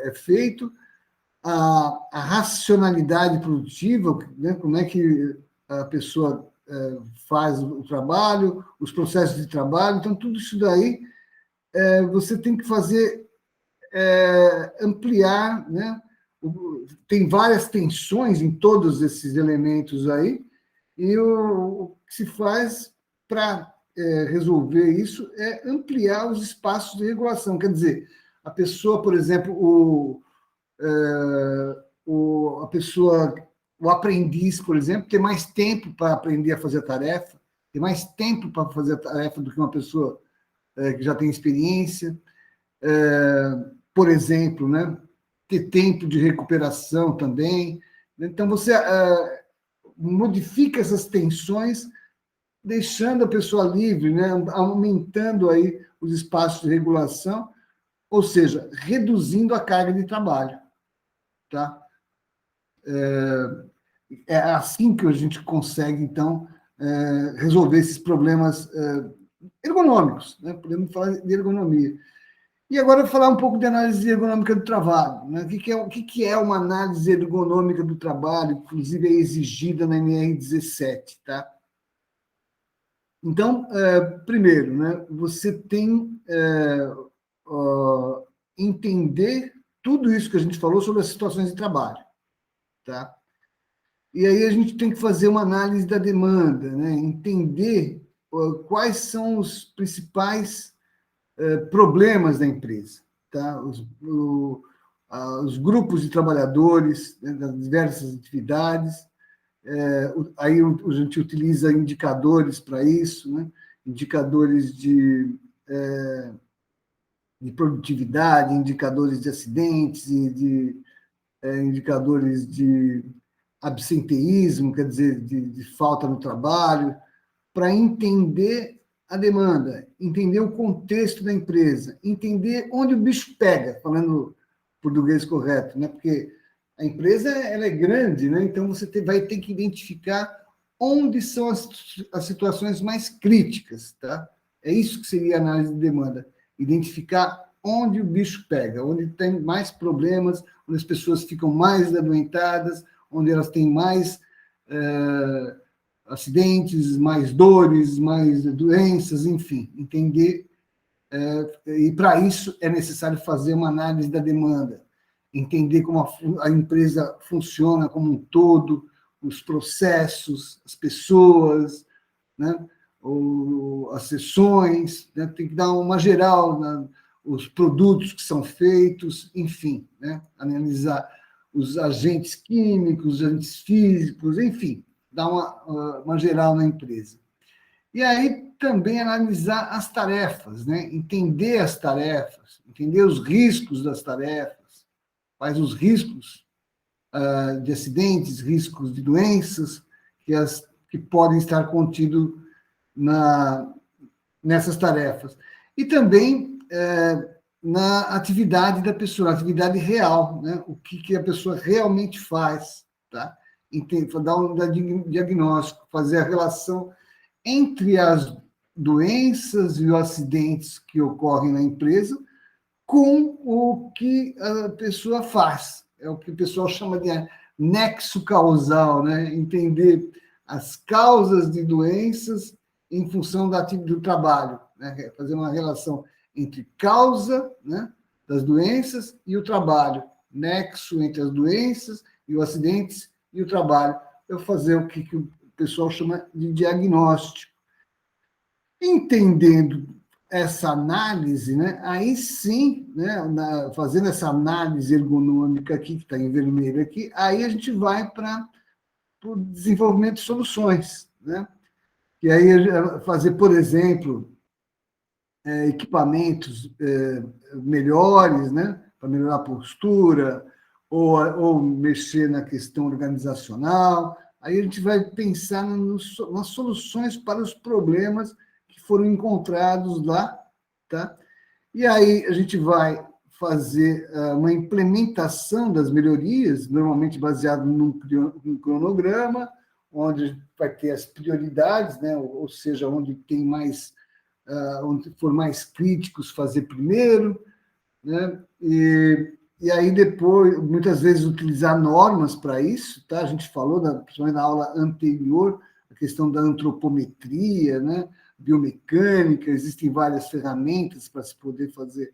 é feito, a racionalidade produtiva, né? Como é que a pessoa faz o trabalho, os processos de trabalho. Então, tudo isso daí você tem que fazer ampliar, né? Tem várias tensões em todos esses elementos aí, e o que se faz para resolver isso é ampliar os espaços de regulação. Quer dizer, a pessoa, por exemplo, o aprendiz, por exemplo, tem mais tempo para aprender a fazer a tarefa, tem mais tempo para fazer a tarefa do que uma pessoa que já tem experiência. Por exemplo, né? Ter tempo de recuperação também. Então, você modifica essas tensões, deixando a pessoa livre, né? Aumentando aí os espaços de regulação, ou seja, reduzindo a carga de trabalho. Tá? É assim que a gente consegue, então, resolver esses problemas ergonômicos, né? Podemos falar de ergonomia. E agora eu vou falar um pouco de análise ergonômica do trabalho. Né? O que é uma análise ergonômica do trabalho, inclusive é exigida na NR17. Tá? Então, primeiro, né, você tem entender tudo isso que a gente falou sobre as situações de trabalho. Tá? E aí a gente tem que fazer uma análise da demanda, né? Entender quais são os principais problemas da empresa, tá? Os grupos de trabalhadores, né, das diversas atividades. Aí a gente utiliza indicadores para isso, né? Indicadores de produtividade, indicadores de acidentes, indicadores de absenteísmo, quer dizer, de falta no trabalho, para entender a demanda, entender o contexto da empresa, entender onde o bicho pega, falando português correto, né? Porque a empresa ela é grande, né? Então você vai ter que identificar onde são as situações mais críticas, tá? É isso que seria a análise de demanda, identificar onde o bicho pega, onde tem mais problemas, onde as pessoas ficam mais adoentadas, onde elas têm mais acidentes, mais dores, mais doenças, enfim, entender. E para isso é necessário fazer uma análise da demanda, entender como a empresa funciona como um todo, os processos, as pessoas, né? As sessões, né? Tem que dar uma geral, né? Os produtos que são feitos, enfim, né? Analisar os agentes químicos, os agentes físicos, enfim, dar uma geral na empresa. E aí também analisar as tarefas, né? Entender as tarefas, entender os riscos das tarefas, quais os riscos de acidentes, riscos de doenças que podem estar contidos nessas tarefas. E também na atividade da pessoa, na atividade real, né? O que a pessoa realmente faz, tá? Dar um diagnóstico, fazer a relação entre as doenças e os acidentes que ocorrem na empresa com o que a pessoa faz. É o que o pessoal chama de nexo causal, né? Entender as causas de doenças em função do trabalho, né? Fazer uma relação entre causa, né, das doenças e o trabalho, nexo entre as doenças e os acidentes e o trabalho. Eu fazer o que o pessoal chama de diagnóstico. Entendendo essa análise, né, aí sim, né, fazendo essa análise ergonômica aqui, que está em vermelho aqui, aí a gente vai para o desenvolvimento de soluções, né? E aí fazer, por exemplo, equipamentos melhores, né, para melhorar a postura, ou mexer na questão organizacional. Aí a gente vai pensar nas soluções para os problemas que foram encontrados lá, tá? E aí a gente vai fazer uma implementação das melhorias, normalmente baseado num cronograma, onde vai ter as prioridades, né? Ou seja, onde tem mais, onde for mais críticos, fazer primeiro, né? E aí depois, muitas vezes, utilizar normas para isso, tá? A gente falou, principalmente na aula anterior, a questão da antropometria, né? Biomecânica, existem várias ferramentas para se poder fazer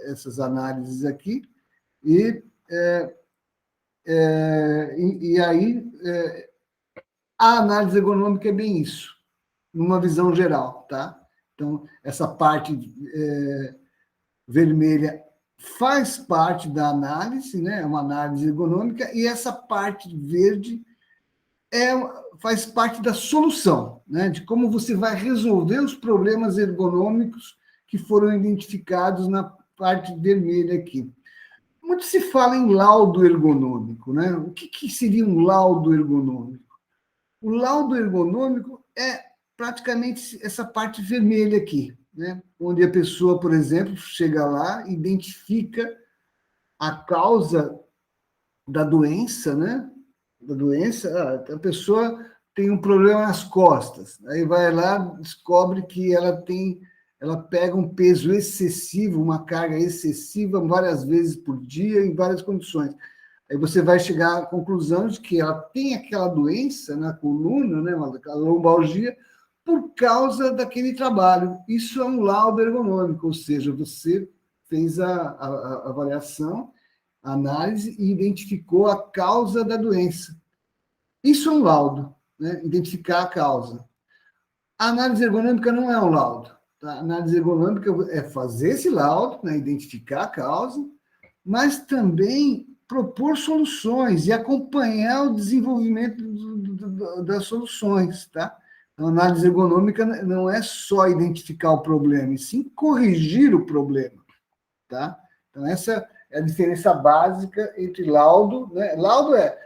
essas análises aqui, e aí a análise ergonômica é bem isso, numa visão geral, tá? Então, essa parte vermelha faz parte da análise, né? É uma análise ergonômica, e essa parte verde faz parte da solução, né? De como você vai resolver os problemas ergonômicos que foram identificados na parte vermelha aqui. Muito se fala em laudo ergonômico, né? O que seria um laudo ergonômico? O laudo ergonômico é praticamente essa parte vermelha aqui, né? Onde a pessoa, por exemplo, chega lá, identifica a causa da doença, né? Da doença, a pessoa tem um problema nas costas, aí vai lá, descobre que ela pega um peso excessivo, uma carga excessiva várias vezes por dia, em várias condições. Aí você vai chegar à conclusão de que ela tem aquela doença na coluna, né, aquela lombalgia, por causa daquele trabalho. Isso é um laudo ergonômico, ou seja, você fez a avaliação, a análise e identificou a causa da doença. Isso é um laudo, né? Identificar a causa. A análise ergonômica não é um laudo. Tá? A análise ergonômica é fazer esse laudo, né? Identificar a causa, mas também propor soluções e acompanhar o desenvolvimento das soluções. Tá? Então, a análise ergonômica não é só identificar o problema, e sim corrigir o problema. Tá? Então, essa é a diferença básica entre laudo, né? Laudo é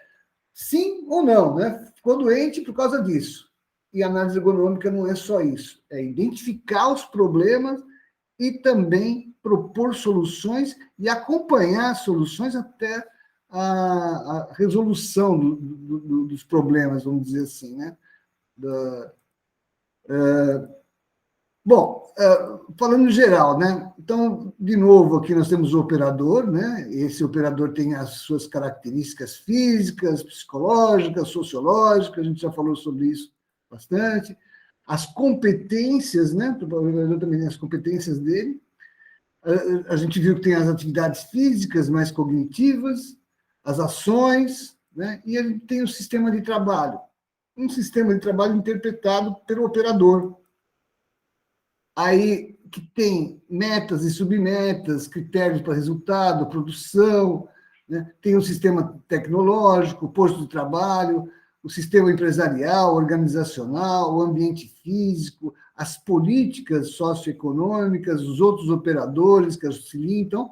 sim ou não, né? Ficou doente por causa disso. E a análise ergonômica não é só isso, é identificar os problemas e também propor soluções e acompanhar soluções até a resolução dos problemas, vamos dizer assim, né? Bom, falando em geral, né? Então, de novo, aqui nós temos o operador, né? Esse operador tem as suas características físicas, psicológicas, sociológicas, a gente já falou sobre isso bastante. As competências, né? O operador também tem as competências dele. A gente viu que tem as atividades físicas mais cognitivas, as ações, né? E ele tem o sistema de trabalho. Um sistema de trabalho interpretado pelo operador. Aí que tem metas e submetas, critérios para resultado, produção, né? Tem o sistema tecnológico, o posto de trabalho, o sistema empresarial, organizacional, o ambiente físico, as políticas socioeconômicas, os outros operadores que auxiliam. Então,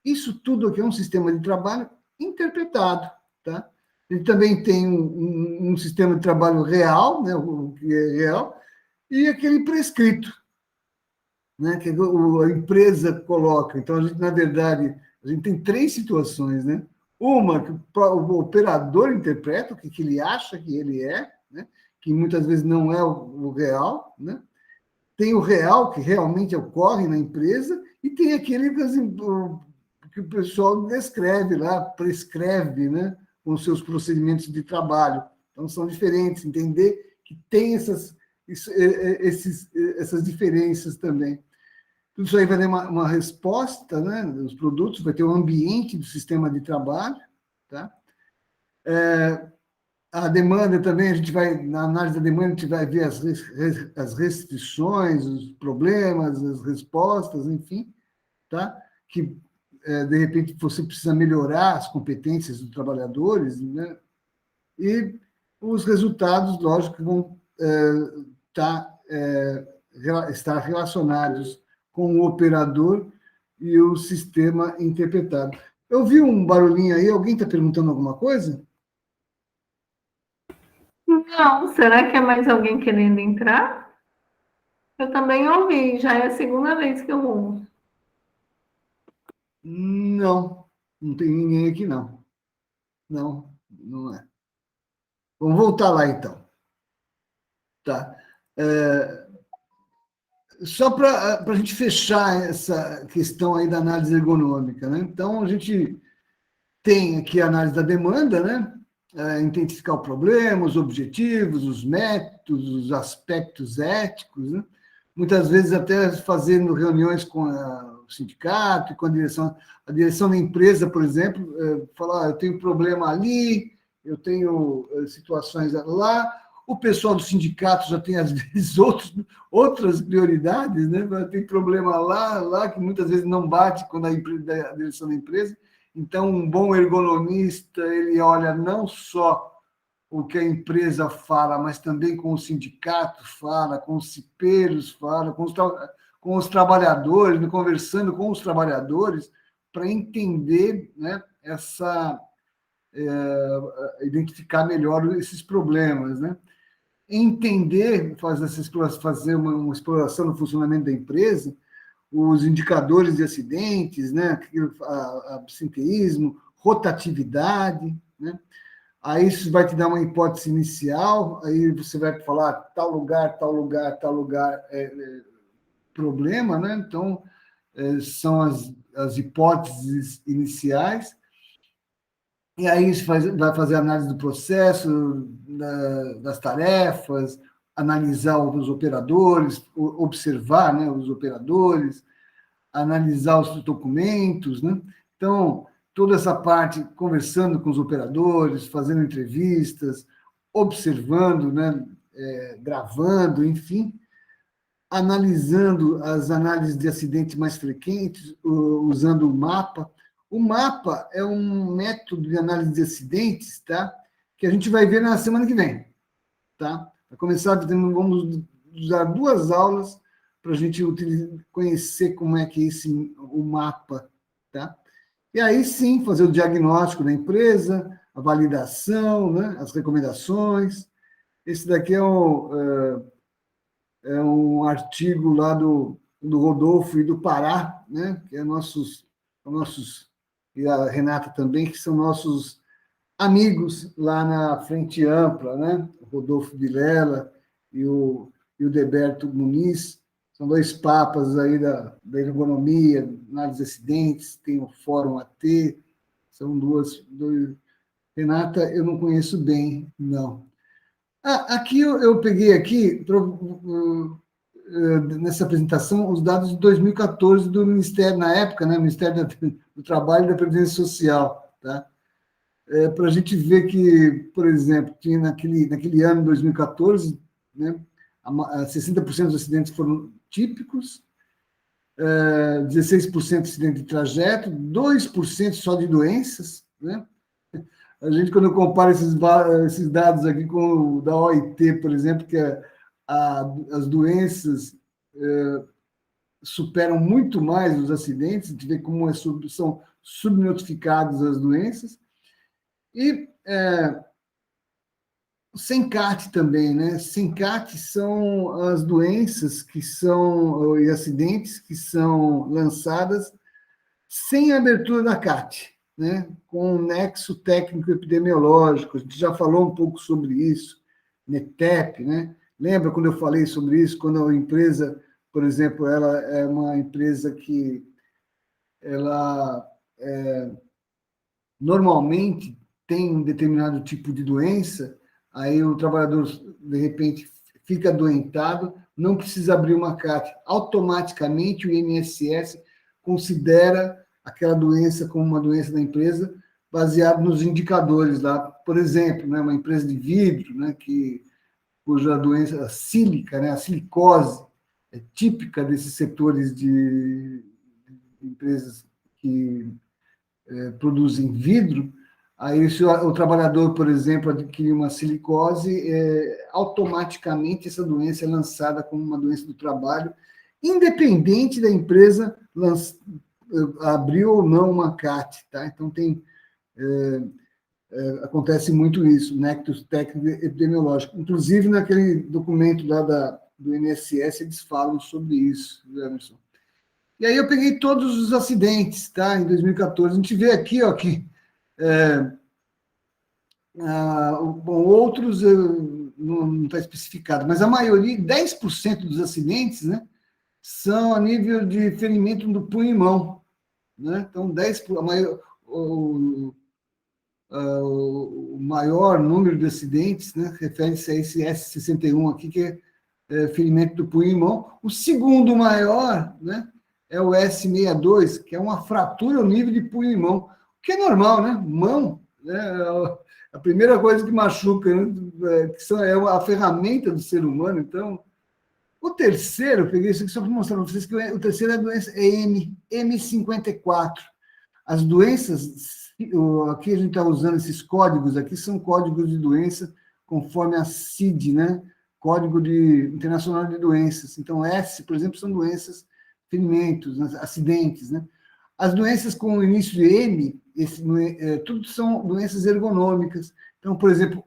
isso tudo aqui é um sistema de trabalho interpretado. Tá? Ele também tem um sistema de trabalho real, né? O que é real, e aquele prescrito, né, que a empresa coloca. Então, a gente, na verdade, a gente tem três situações, né? Uma, que o operador interpreta o que ele acha que ele é, né? Que muitas vezes não é o real, né? Tem o real, que realmente ocorre na empresa, e tem aquele que o pessoal descreve lá, prescreve, né? Com os seus procedimentos de trabalho. Então, são diferentes, entender que tem essas diferenças também. Tudo isso aí vai ter uma resposta, né, dos produtos, vai ter o ambiente do sistema de trabalho, tá? A demanda também, a gente vai, na análise da demanda, a gente vai ver as restrições, os problemas, as respostas, enfim, tá? Que, de repente, você precisa melhorar as competências dos trabalhadores, né? E os resultados, lógico, que vão estar relacionados com o operador e o sistema interpretado. Eu vi um barulhinho aí, alguém está perguntando alguma coisa? Não, será que é mais alguém querendo entrar? Eu também ouvi, já é a segunda vez que eu ouço. Não, não tem ninguém aqui, não. Não, não é. Vamos voltar lá, então. Tá. Só para a gente fechar essa questão aí da análise ergonômica, né? Então, a gente tem aqui a análise da demanda, né? Identificar o problema, os objetivos, os métodos, os aspectos éticos, né? Muitas vezes até fazendo reuniões com o sindicato, com a direção da empresa, por exemplo, falar, eu tenho problema ali, eu tenho situações lá, o pessoal do sindicato já tem, às vezes, outras prioridades, né? Tem problema lá, que muitas vezes não bate quando a direção da empresa. Então, um bom ergonomista, ele olha não só o que a empresa fala, mas também com o sindicato fala, com os cipeiros fala, com os trabalhadores, conversando com os trabalhadores, para entender, né, identificar melhor esses problemas, né? Entender, fazer uma exploração do funcionamento da empresa, os indicadores de acidentes, né? Absenteísmo, rotatividade, né? Aí isso vai te dar uma hipótese inicial, aí você vai falar tal lugar, problema, né? Então, são as hipóteses iniciais, e aí você vai fazer análise do processo, das tarefas, analisar os operadores, observar, né, os operadores, analisar os documentos, né? Então, toda essa parte, conversando com os operadores, fazendo entrevistas, observando, né, gravando, enfim, analisando as análises de acidentes mais frequentes, usando o mapa. O mapa é um método de análise de acidentes, tá? Que a gente vai ver na semana que vem, tá? Vai começar, vamos usar 2 aulas para a gente conhecer como é que é o mapa, tá? E aí sim, fazer o diagnóstico da empresa, a validação, né? As recomendações. Esse daqui é um artigo lá do do Rodolfo e do Pará, né? Que é e a Renata também, que são nossos amigos lá na Frente Ampla, né? O Rodolfo Vilela e o Deberto Muniz, são dois papas aí da ergonomia, análise de acidentes, tem o Fórum AT, são dois. Renata, eu não conheço bem, não. Aqui eu peguei aqui, nessa apresentação, os dados de 2014 do Ministério, na época, né, Ministério do Trabalho e da Previdência Social, tá? Para a gente ver que, por exemplo, tinha naquele ano, 2014, né, 60% dos acidentes foram típicos, 16% de acidente de trajeto, 2% só de doenças, né? A gente, quando compara esses dados aqui com o da OIT, por exemplo, que as doenças superam muito mais os acidentes, a gente vê como são subnotificadas as doenças, e SENCAT também, né? SENCAT são as doenças e acidentes que são lançadas sem a abertura da CAT, né? Com um nexo técnico epidemiológico. A gente já falou um pouco sobre isso, NETEP, né? Lembra quando eu falei sobre isso, quando a empresa, por exemplo, ela é uma empresa que ela normalmente tem um determinado tipo de doença, aí o trabalhador, de repente, fica adoentado, não precisa abrir uma CAT. Automaticamente, o INSS considera aquela doença como uma doença da empresa, baseado nos indicadores lá. Por exemplo, né, uma empresa de vidro, né, cuja doença sílica, né, a silicose, é típica desses setores de empresas que produzem vidro. Aí, se o trabalhador, por exemplo, adquirir uma silicose, automaticamente essa doença é lançada como uma doença do trabalho, independente da empresa abrir ou não uma CAT, tá? Então, acontece muito isso, nexo técnico epidemiológico. Inclusive, naquele documento lá do INSS, eles falam sobre isso, Emerson. E aí eu peguei todos os acidentes, tá? Em 2014. A gente vê aqui, ó, que bom, outros não está especificado, mas a maioria, 10% dos acidentes, né, são a nível de ferimento do punho e mão, né? Então, o maior número de acidentes, né, refere-se a esse S61 aqui, que é ferimento do punho e mão. O segundo maior, né, é o S62, que é uma fratura ao nível de punho e mão, o que é normal, né? Mão, né, a primeira coisa que machuca, né, é a ferramenta do ser humano. Então, o terceiro, eu peguei isso aqui só para mostrar para vocês que o terceiro é a doença M54. As doenças, aqui a gente está usando esses códigos aqui, são códigos de doença conforme a CID, né? Código Internacional de Doenças. Então, S, por exemplo, são doenças, ferimentos, acidentes, né? As doenças com o início de M, tudo são doenças ergonômicas. Então, por exemplo,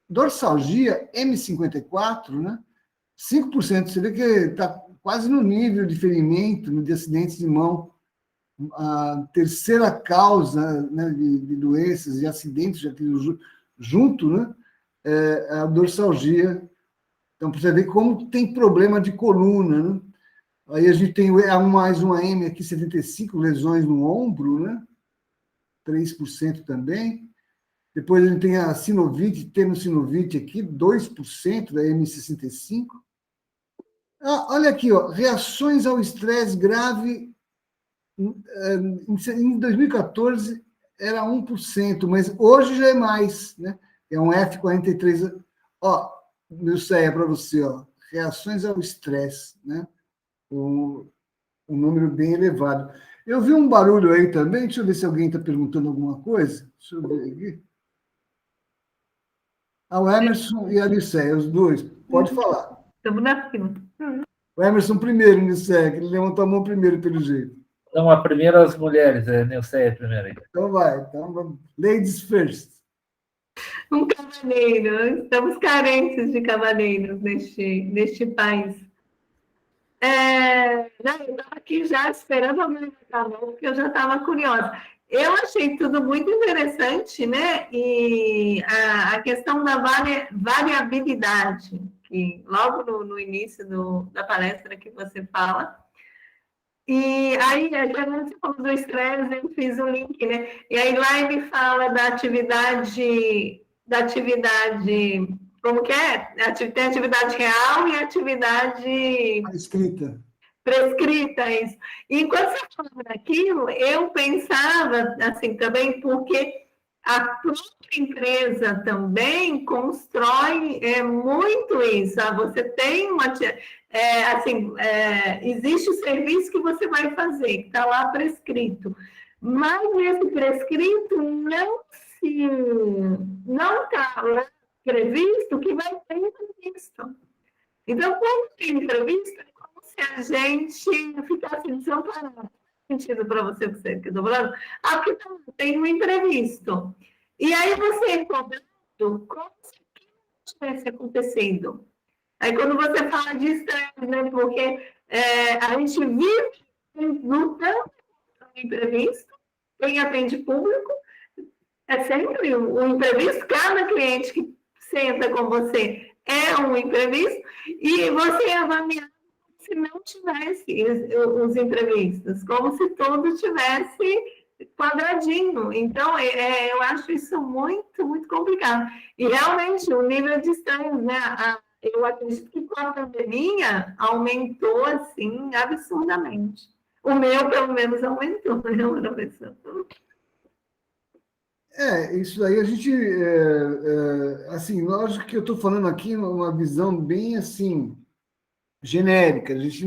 dorsalgia, M54, né? 5%, você vê que está quase no nível de ferimento, de acidentes de mão. A terceira causa, né, de doenças e acidentes já junto, né, é a dorsalgia. Então, para você ver como tem problema de coluna, né? Aí a gente tem mais uma M aqui, 75, lesões no ombro, né? 3% também. Depois a gente tem a sinovite, tenossinovite aqui, 2% da M65. Olha aqui, ó, reações ao estresse grave. Em 2014 era 1%, mas hoje já é mais, né? É um F43. Ó, Nilceia, para você, ó, reações ao estresse, né? Um número bem elevado. Eu vi um barulho aí também, deixa eu ver se alguém está perguntando alguma coisa. Deixa eu ver aqui. O Emerson e a Nilceia, os dois. Pode falar. Estamos na fila. O Emerson primeiro, Nilceia, que ele levantou a mão primeiro, pelo jeito. Não, a primeira as mulheres, Nilceia primeiro. Então vai, então, ladies first. Um cavaleiro, estamos carentes de cavaleiros neste país. Não, eu estava aqui já esperando a minha acabar, porque eu já estava curiosa. Eu achei tudo muito interessante, né? E a questão da variabilidade, que logo no início da palestra que você fala. E aí, quando você falou do estresse, eu fiz o link, né? E aí lá ele fala da atividade, como que é? Tem atividade real e atividade A escrita. prescrita, isso. E enquanto você falava daquilo, eu pensava assim também, porque a própria empresa também constrói muito isso. Você tem existe o serviço que você vai fazer, que está lá prescrito. Mas esse prescrito não está lá previsto que vai ter imprevisto. Então, quando tem imprevisto, é como se a gente ficasse desamparado. Faz sentido para você que eu estou falando? Porque tem um imprevisto. E aí você é cobrado como se aquilo não tivesse acontecendo. Aí quando você fala de estresse, né? Porque a gente vive lutando com o imprevisto, quem atende público, é sempre um imprevisto, cada cliente que senta com você é um imprevisto, e você é avaliado como se não tivesse os imprevistos, como se tudo tivesse quadradinho. Então, eu acho isso muito, muito complicado. E realmente, o nível de estresse, né? Eu acredito que com a pandemia aumentou, assim, absurdamente. O meu, pelo menos, aumentou, né, professor? Isso aí a gente, assim, lógico que eu estou falando aqui uma visão bem, assim, genérica. A gente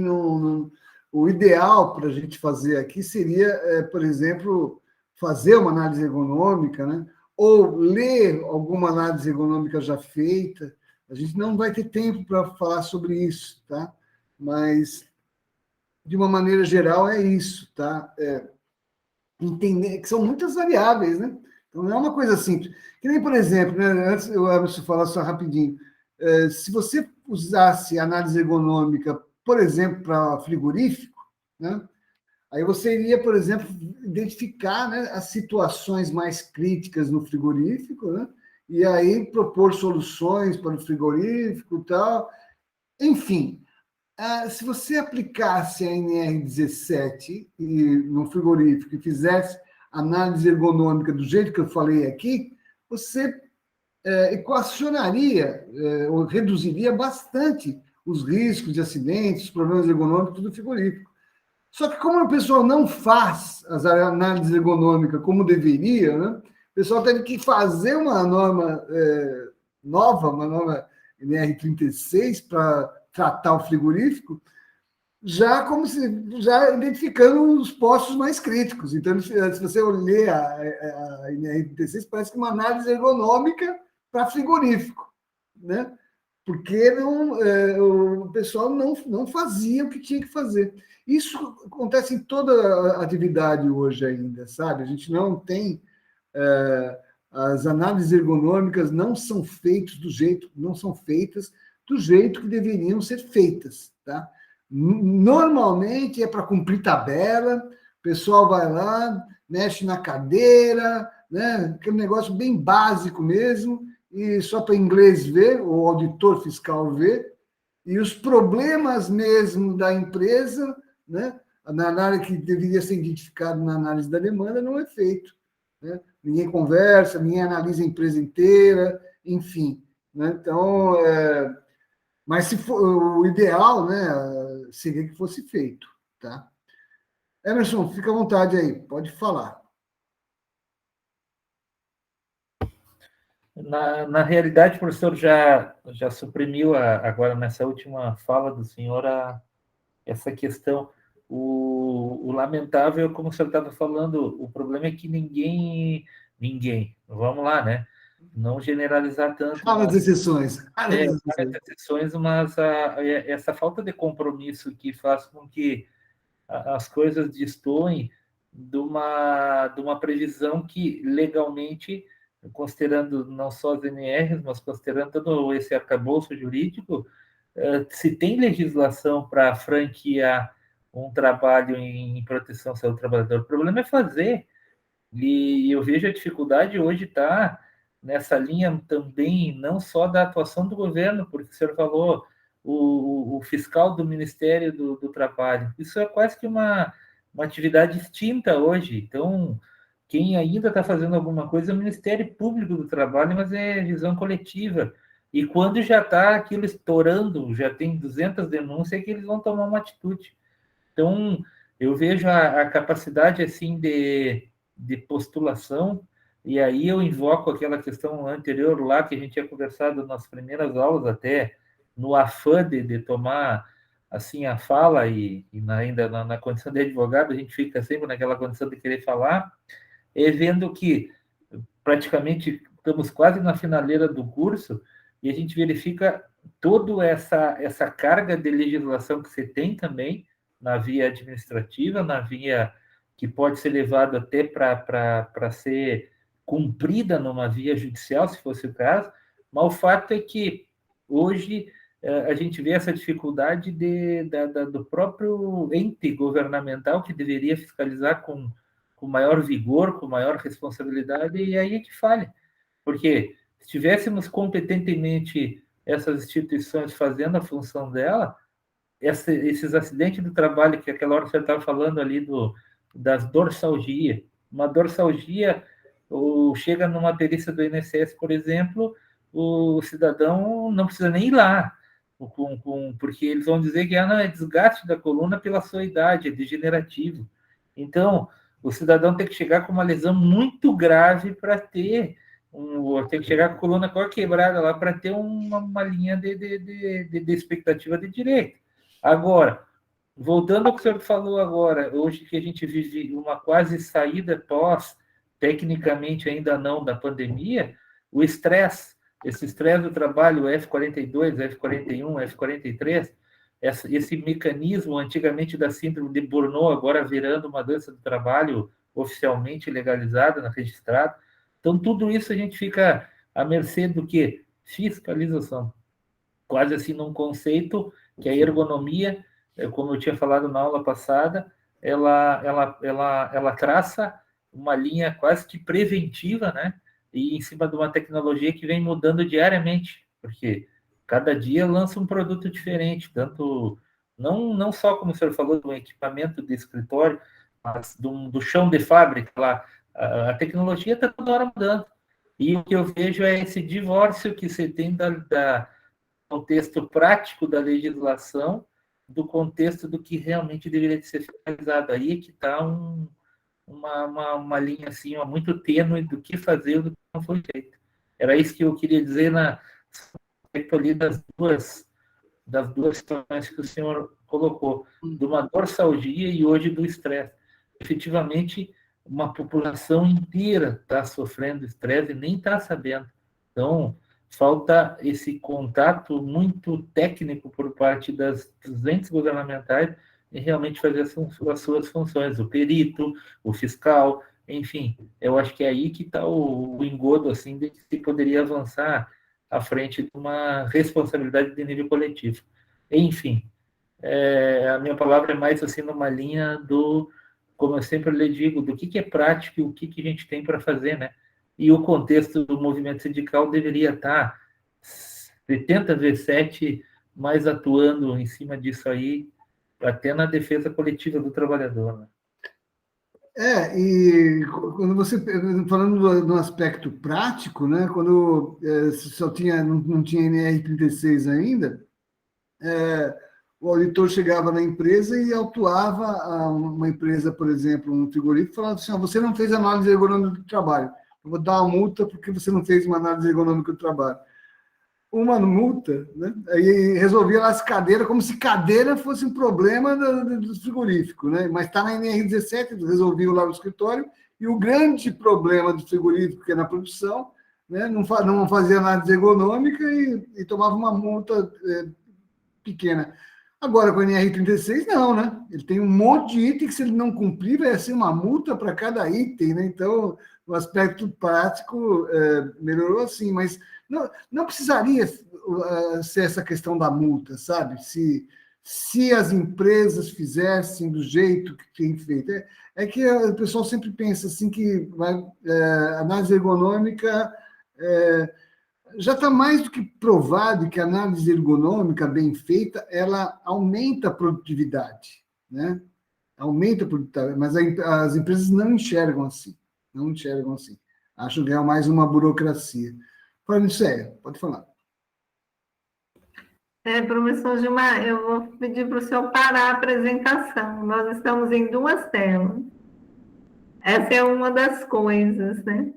o ideal para a gente fazer aqui seria, por exemplo, fazer uma análise ergonômica, né? Ou ler alguma análise ergonômica já feita. A gente não vai ter tempo para falar sobre isso, tá? Mas, de uma maneira geral, é isso, tá? Entender que são muitas variáveis, né? Então, não é uma coisa simples. Que nem, por exemplo, né, antes eu Emerson falar só rapidinho, se você usasse análise ergonômica, por exemplo, para frigorífico, né, aí você iria, por exemplo, identificar, né, as situações mais críticas no frigorífico, né, e aí propor soluções para o frigorífico e tal. Enfim, se você aplicasse a NR17 no frigorífico e fizesse análise ergonômica do jeito que eu falei aqui, você equacionaria ou reduziria bastante os riscos de acidentes, os problemas ergonômicos do frigorífico. Só que como o pessoal não faz as análises ergonômicas como deveria, né, o pessoal teve que fazer uma norma nova, uma norma NR36 para tratar o frigorífico, já identificando os postos mais críticos. Então, se você ler a NR36, parece que é uma análise ergonômica para frigorífico, né? Porque o pessoal não fazia o que tinha que fazer. Isso acontece em toda a atividade hoje ainda, sabe? A gente não tem as análises ergonômicas não são feitas do jeito que deveriam ser feitas, tá? Normalmente é para cumprir tabela, o pessoal vai lá, mexe na cadeira, né? Aquele negócio bem básico mesmo, e só para inglês ver, ou auditor fiscal ver, e os problemas mesmo da empresa, né? Na área que deveria ser identificado na análise da demanda, não é feito, né? Ninguém conversa, ninguém analisa a empresa inteira, enfim, né? Então, mas se for, o ideal, né, seria que fosse feito, tá? Emerson, fica à vontade aí, pode falar. Na realidade, o professor já suprimiu agora nessa última fala do senhor essa questão. O lamentável, como o senhor estava falando, o problema é que ninguém, vamos lá, né? Não generalizar tanto. Raras exceções. Várias exceções, mas essa falta de compromisso que faz com que as coisas destoem de uma previsão que legalmente, considerando não só as NRs, mas considerando todo esse arcabouço jurídico, se tem legislação para franquear um trabalho em proteção à saúde do trabalhador. O problema é fazer. E eu vejo a dificuldade hoje está nessa linha também, não só da atuação do governo, porque o senhor falou, o fiscal do Ministério do Trabalho. Isso é quase que uma atividade extinta hoje. Então, quem ainda está fazendo alguma coisa é o Ministério Público do Trabalho, mas é visão coletiva. E quando já está aquilo estourando, já tem 200 denúncias, é que eles vão tomar uma atitude. Então, eu vejo a capacidade assim de postulação, e aí eu invoco aquela questão anterior lá que a gente tinha conversado nas primeiras aulas, até no afã de tomar assim a fala, e ainda na condição de advogado, a gente fica sempre naquela condição de querer falar, vendo que praticamente estamos quase na finaleira do curso, e a gente verifica toda essa carga de legislação que você tem também, na via administrativa, na via que pode ser levada até para ser cumprida numa via judicial, se fosse o caso, mas o fato é que hoje a gente vê essa dificuldade do próprio ente governamental que deveria fiscalizar com maior vigor, com maior responsabilidade, e aí é que falha. Porque se tivéssemos competentemente essas instituições fazendo a função dela, esses acidentes do trabalho, que aquela hora você estava falando ali das dorsalgia, uma dorsalgia, ou chega numa perícia do INSS, por exemplo, o cidadão não precisa nem ir lá, porque eles vão dizer que não, é desgaste da coluna pela sua idade, é degenerativo. Então, o cidadão tem que chegar com uma lesão muito grave para ter, tem que chegar com a coluna quebrada lá para ter uma linha de expectativa de direito. Agora, voltando ao que o senhor falou agora, hoje que a gente vive uma quase saída tecnicamente ainda não, da pandemia, o estresse, esse estresse do trabalho, o F42, F41, F43, esse mecanismo antigamente da síndrome de Burnout, agora virando uma doença do trabalho oficialmente legalizada, registrada. Então, tudo isso a gente fica à mercê do quê? Fiscalização. Quase assim num conceito que a ergonomia, como eu tinha falado na aula passada, ela traça uma linha quase que preventiva, né? E em cima de uma tecnologia que vem mudando diariamente, porque cada dia lança um produto diferente, tanto não só, como o senhor falou, do equipamento de escritório, mas do chão de fábrica lá. A tecnologia está toda hora mudando. E o que eu vejo é esse divórcio que você tem da contexto prático da legislação, do contexto do que realmente deveria ser fiscalizado. Aí é que está uma linha assim, muito tênue do que fazer e do que não foi feito. Era isso que eu queria dizer na respeito ali das duas situações que o senhor colocou, de uma dorsalgia e hoje do estresse. Efetivamente, uma população inteira está sofrendo estresse e nem está sabendo. Então, falta esse contato muito técnico por parte dos entes governamentais em realmente fazer as suas funções, o perito, o fiscal, enfim. Eu acho que é aí que está o engodo, assim, de que se poderia avançar à frente de uma responsabilidade de nível coletivo. Enfim, a minha palavra é mais assim numa linha como eu sempre lhe digo, do que é prático e o que a gente tem para fazer, né? E o contexto do movimento sindical deveria estar 70 vezes 7 mais atuando em cima disso aí, até na defesa coletiva do trabalhador, né? E quando você, falando do aspecto prático, né, quando só não tinha NR36 ainda, o auditor chegava na empresa e autuava uma empresa, por exemplo, um frigorífico, falando assim: você não fez análise ergonômica do trabalho, eu vou dar uma multa porque você não fez uma análise ergonômica do trabalho. Uma multa, né? Aí resolvia lá as cadeiras, como se cadeira fosse um problema do frigorífico, né? Mas está na NR17, resolviam lá no escritório, e o grande problema do frigorífico, que é na produção, né? Não fazia análise ergonômica e tomava uma multa pequena. Agora, com a NR36, não, né? Ele tem um monte de item que, se ele não cumprir, vai ser uma multa para cada item, né? Então, o aspecto prático melhorou assim, mas Não precisaria ser essa questão da multa, sabe? Se as empresas fizessem do jeito que tem feito. É que o pessoal sempre pensa assim que a análise ergonômica já está mais do que provado que a análise ergonômica bem feita, ela aumenta a produtividade, né? Aumenta a produtividade, mas as empresas não enxergam assim. Não enxergam assim. Acham que é mais uma burocracia. Falando sério, pode falar. Professor Gilmar, eu vou pedir para o senhor parar a apresentação. Nós estamos em 2 telas. Essa é uma das coisas, né?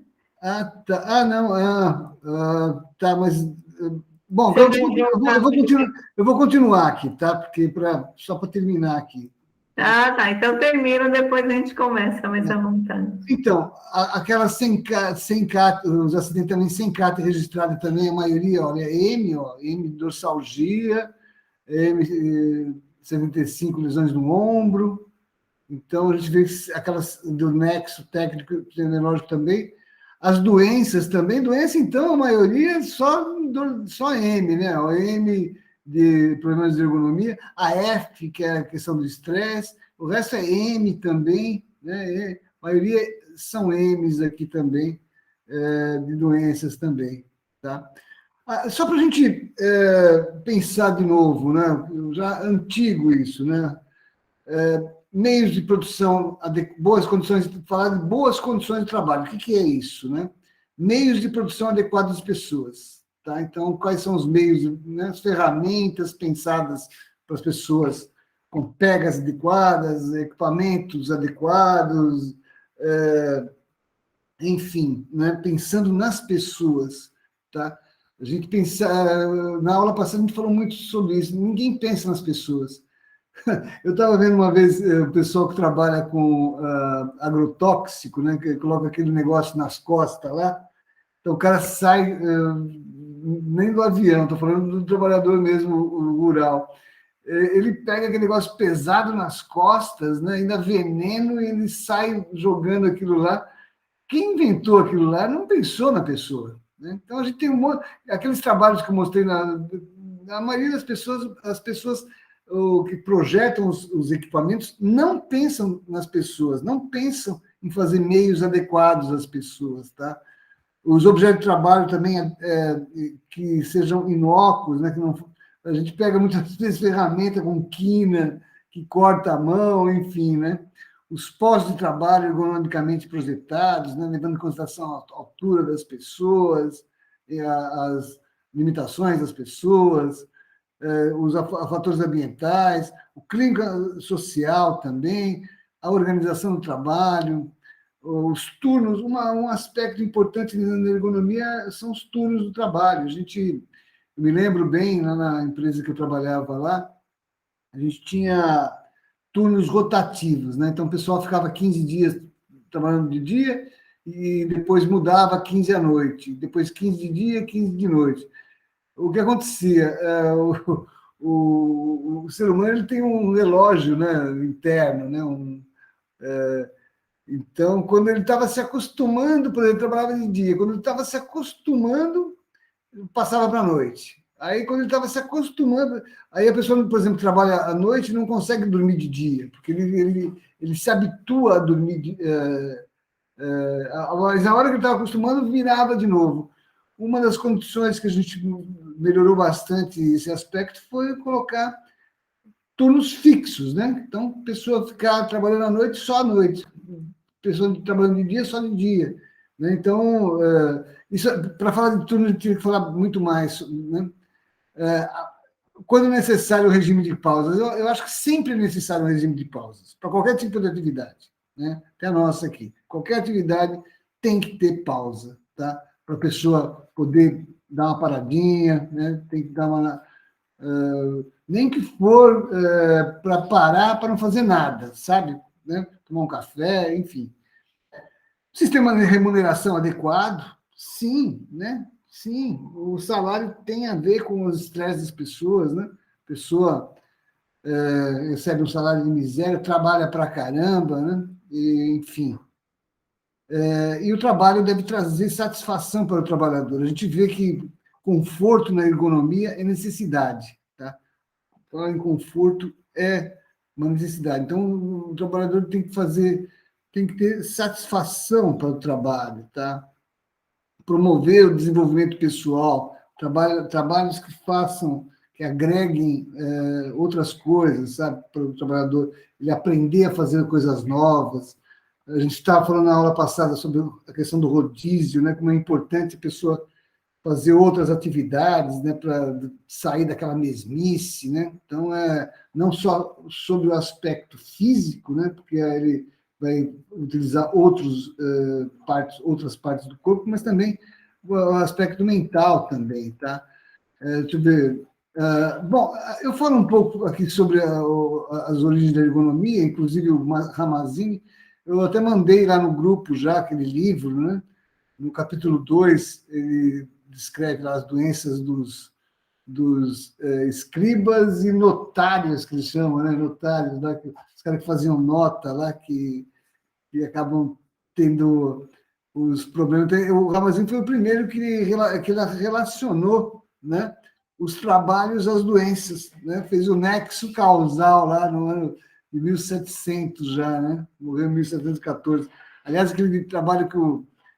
Tá. Não. Tá, mas... Bom, Você eu vou continuar aqui, tá? Porque só para terminar aqui. tá. Então termina, depois a gente começa mais à vontade. Então, aquelas sem carta, os acidentes também sem carta registrada também, a maioria, olha, M dorsalgia, M75 lesões no ombro. Então, a gente vê aquelas do nexo técnico epidemiológico também. As doenças também, então, a maioria só M, né? O M de problemas de ergonomia, a F, que é a questão do estresse, o resto é M também, né? A maioria são M's aqui também, de doenças também, tá? Só para a gente pensar de novo, né? Já antigo isso, né? Meios de produção, boas condições, falar de boas condições de trabalho. O que é isso, né? Meios de produção adequados às pessoas, tá? Então, quais são os meios, né? As ferramentas pensadas para as pessoas com pegas adequadas, equipamentos adequados, enfim, né? Pensando nas pessoas, tá? A gente na aula passada a gente falou muito sobre isso. Ninguém pensa nas pessoas. Eu estava vendo uma vez o pessoal que trabalha com agrotóxico, né, que coloca aquele negócio nas costas lá. Então, o cara sai, nem do avião, estou falando do trabalhador mesmo, o rural. Ele pega aquele negócio pesado nas costas, né, ainda veneno, e ele sai jogando aquilo lá. Quem inventou aquilo lá não pensou na pessoa, né? Então, a gente tem aqueles trabalhos que eu mostrei, na maioria das pessoas, as pessoas que projetam os equipamentos não pensam nas pessoas, não pensam em fazer meios adequados às pessoas, tá? Os objetos de trabalho também que sejam inócuos, né? Que não, a gente pega muitas vezes ferramenta com quina que corta a mão, enfim, né? Os postos de trabalho ergonomicamente projetados, né? Levando em consideração a altura das pessoas, as limitações das pessoas, os fatores ambientais, o clínico social também, a organização do trabalho, os turnos. Um aspecto importante na ergonomia são os turnos do trabalho. Eu me lembro bem, lá na empresa que eu trabalhava lá, a gente tinha turnos rotativos, né? Então, o pessoal ficava 15 dias trabalhando de dia e depois mudava 15 à noite, depois 15 de dia, 15 de noite. O que acontecia? O ser humano ele tem um relógio, né, interno, né? Então, quando ele estava se acostumando, por exemplo, ele trabalhava de dia, quando ele estava se acostumando, passava para a noite. Aí, quando ele estava se acostumando, aí a pessoa, por exemplo, trabalha à noite e não consegue dormir de dia, porque ele se habitua a dormir, mas na hora que ele estava acostumando, virava de novo. Uma das condições que a gente melhorou bastante esse aspecto foi colocar turnos fixos, né? Então, a pessoa ficar trabalhando à noite, só à noite. Pessoa trabalhando de dia, só de dia. Né? Então, isso, para falar de turno, a gente tinha que falar muito mais. Né? Quando é necessário o regime de pausas? Eu acho que sempre é necessário um regime de pausas, para qualquer tipo de atividade. Né? Até a nossa aqui. Qualquer atividade tem que ter pausa, tá? Para a pessoa poder dar uma paradinha, né? Tem que dar uma... nem que for para parar, para não fazer nada, sabe? Né? Tomar um café, enfim. Sistema de remuneração adequado? Sim, né? Sim, o salário tem a ver com os estresses das pessoas, né? A pessoa recebe um salário de miséria, trabalha para caramba, né? Enfim. E o trabalho deve trazer satisfação para o trabalhador. A gente vê que conforto na ergonomia é necessidade, tá? Falar em conforto é uma necessidade. Então, o trabalhador tem que ter satisfação para o trabalho, tá? Promover o desenvolvimento pessoal, trabalhos que agreguem outras coisas, sabe, para o trabalhador, ele aprender a fazer coisas novas. A gente estava falando na aula passada sobre a questão do rodízio, né, como é importante a pessoa fazer outras atividades, né, para sair daquela mesmice, né? Então, não só sobre o aspecto físico, né, porque ele vai utilizar outras partes do corpo, mas também o aspecto mental também, tá? Deixa eu ver. Bom, eu falo um pouco aqui sobre as origens da ergonomia, inclusive o Ramazzini. Eu até mandei lá no grupo já aquele livro, né? No capítulo 2, ele descreve lá as doenças dos escribas e notários, que eles chamam, né? Notários, lá, os caras que faziam nota lá, que acabam tendo os problemas. O Ramazzini foi o primeiro que relacionou, né, os trabalhos às doenças, né? Fez o nexo causal lá no ano de 1700 já, né? Morreu em 1714. Aliás, aquele trabalho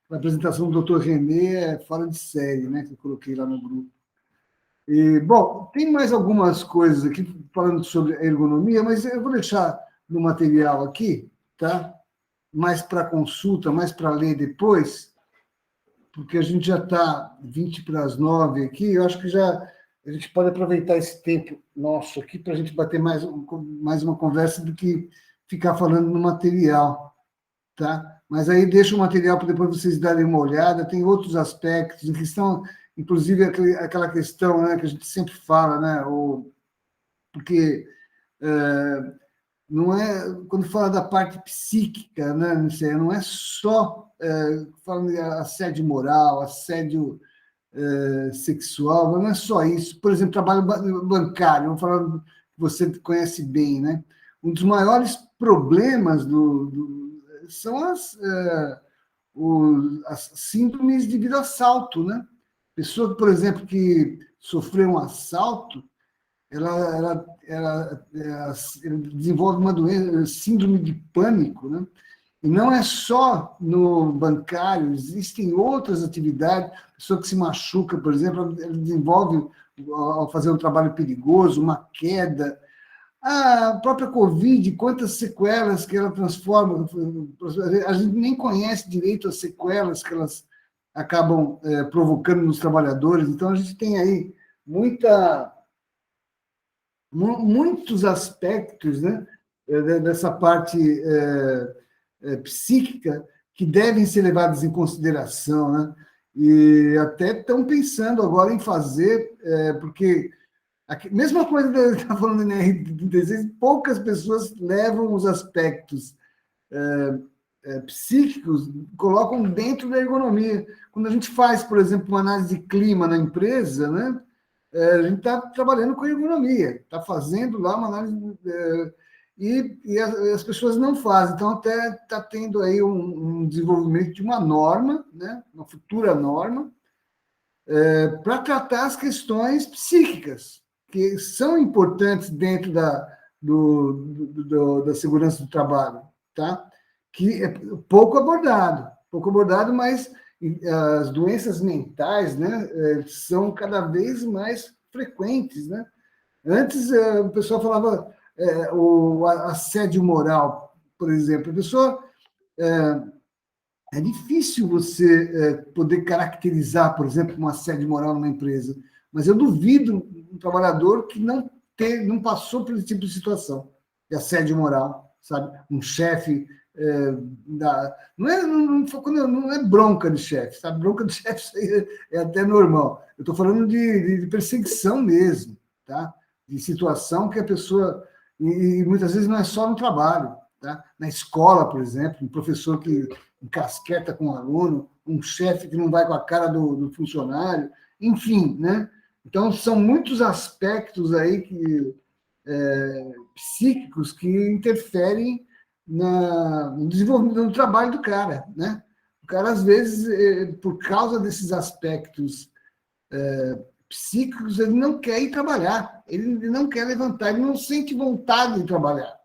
a apresentação do Dr. René é fora de série, né? Que eu coloquei lá no grupo. Bom, tem mais algumas coisas aqui falando sobre a ergonomia, mas eu vou deixar no material aqui, tá? Mais para consulta, mais para ler depois, porque a gente já está 8:20 aqui, eu acho que a gente pode aproveitar esse tempo nosso aqui para a gente bater mais uma conversa do que ficar falando no material, tá? Mas aí deixa o material para depois vocês darem uma olhada, tem outros aspectos, em questão, inclusive aquela questão, né, que a gente sempre fala, né, porque não é, quando fala da parte psíquica, né, não é só falando de assédio moral, assédio sexual, não é só isso. Por exemplo, trabalho bancário, vamos falar que você conhece bem, né? Um dos maiores problemas são as síndromes de assalto, né? Pessoa, por exemplo, que sofreu um assalto, ela desenvolve uma doença, síndrome de pânico, né? E não é só no bancário, existem outras atividades. Pessoa que se machuca, por exemplo, ela desenvolve, ao fazer um trabalho perigoso, uma queda. A própria Covid, quantas sequelas que ela transforma, a gente nem conhece direito as sequelas que elas acabam provocando nos trabalhadores. Então, a gente tem aí muitos aspectos, né, dessa parte psíquica que devem ser levados em consideração, né? E até estão pensando agora em fazer, porque mesma coisa que eu estava falando na NR16, poucas pessoas levam os aspectos psíquicos, colocam dentro da ergonomia. Quando a gente faz, por exemplo, uma análise de clima na empresa, né, a gente está trabalhando com ergonomia, está fazendo lá uma análise, e as pessoas não fazem. Então, até está tendo aí um desenvolvimento de uma norma, né, uma futura norma, para tratar as questões psíquicas, que são importantes dentro da segurança do trabalho, tá? Que é pouco abordado, mas as doenças mentais, né, são cada vez mais frequentes, né? Antes, o pessoal falava o assédio moral, por exemplo. A pessoa... É difícil você poder caracterizar, por exemplo, um assédio moral numa empresa, mas eu duvido um trabalhador que não passou por esse tipo de situação de assédio moral, sabe? Um chefe não é bronca de chefe, sabe? Bronca de chefe isso aí é até normal. Eu estou falando de perseguição mesmo, tá? De situação que a pessoa... E muitas vezes não é só no trabalho, tá? Na escola, por exemplo, um professor que encasqueta com o aluno, um chefe que não vai com a cara do funcionário, enfim, né? Então, são muitos aspectos aí psíquicos que interferem no desenvolvimento do trabalho do cara, né? O cara, às vezes, por causa desses aspectos psíquicos, ele não quer ir trabalhar, ele não quer levantar, ele não sente vontade de trabalhar.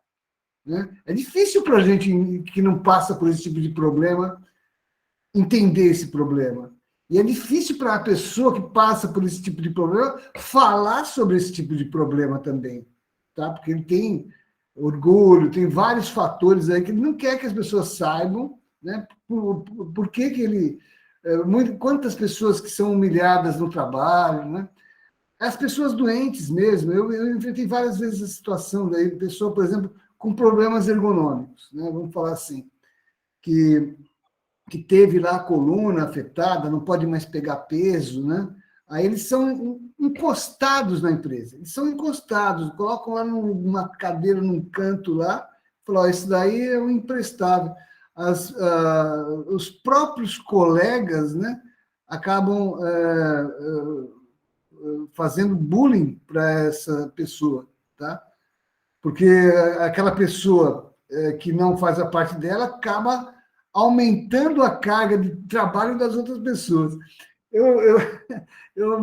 Né? É difícil para a gente que não passa por esse tipo de problema entender esse problema. E é difícil para a pessoa que passa por esse tipo de problema falar sobre esse tipo de problema também, tá? Porque ele tem orgulho, tem vários fatores aí que ele não quer que as pessoas saibam, né? Por que ele... quantas pessoas que são humilhadas no trabalho, né? As pessoas doentes mesmo. Eu enfrentei várias vezes a situação daí, pessoa, por exemplo, com problemas ergonômicos, né? Vamos falar assim, que teve lá a coluna afetada, não pode mais pegar peso, né? Aí eles são encostados na empresa, eles são encostados, colocam lá numa cadeira, num canto lá, falam, esse daí é um emprestado. Os próprios colegas, né, acabam fazendo bullying para essa pessoa, tá? Porque aquela pessoa que não faz a parte dela acaba aumentando a carga de trabalho das outras pessoas. Eu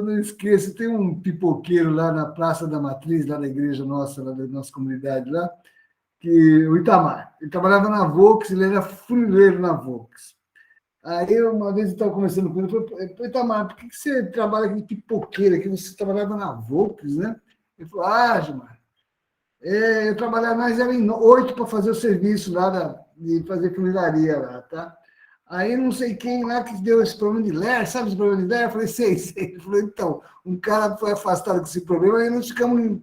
não esqueço, tem um pipoqueiro lá na Praça da Matriz, lá da igreja nossa, lá da nossa comunidade, lá, o Itamar. Ele trabalhava na Volks, ele era funileiro na Volks. Aí, uma vez eu estava conversando com ele, eu falei, Itamar, por que você trabalha aqui de pipoqueiro aqui? Você trabalhava na Volks, né? Ele falou, Gilmar, eu trabalhava mais, era em 8 para fazer o serviço lá de fazer funilaria lá, tá? Aí não sei quem lá que deu esse problema de ler, sabe esse problema de ler? Eu falei, sei. Ele falou, então, um cara foi afastado com esse problema, aí nós ficamos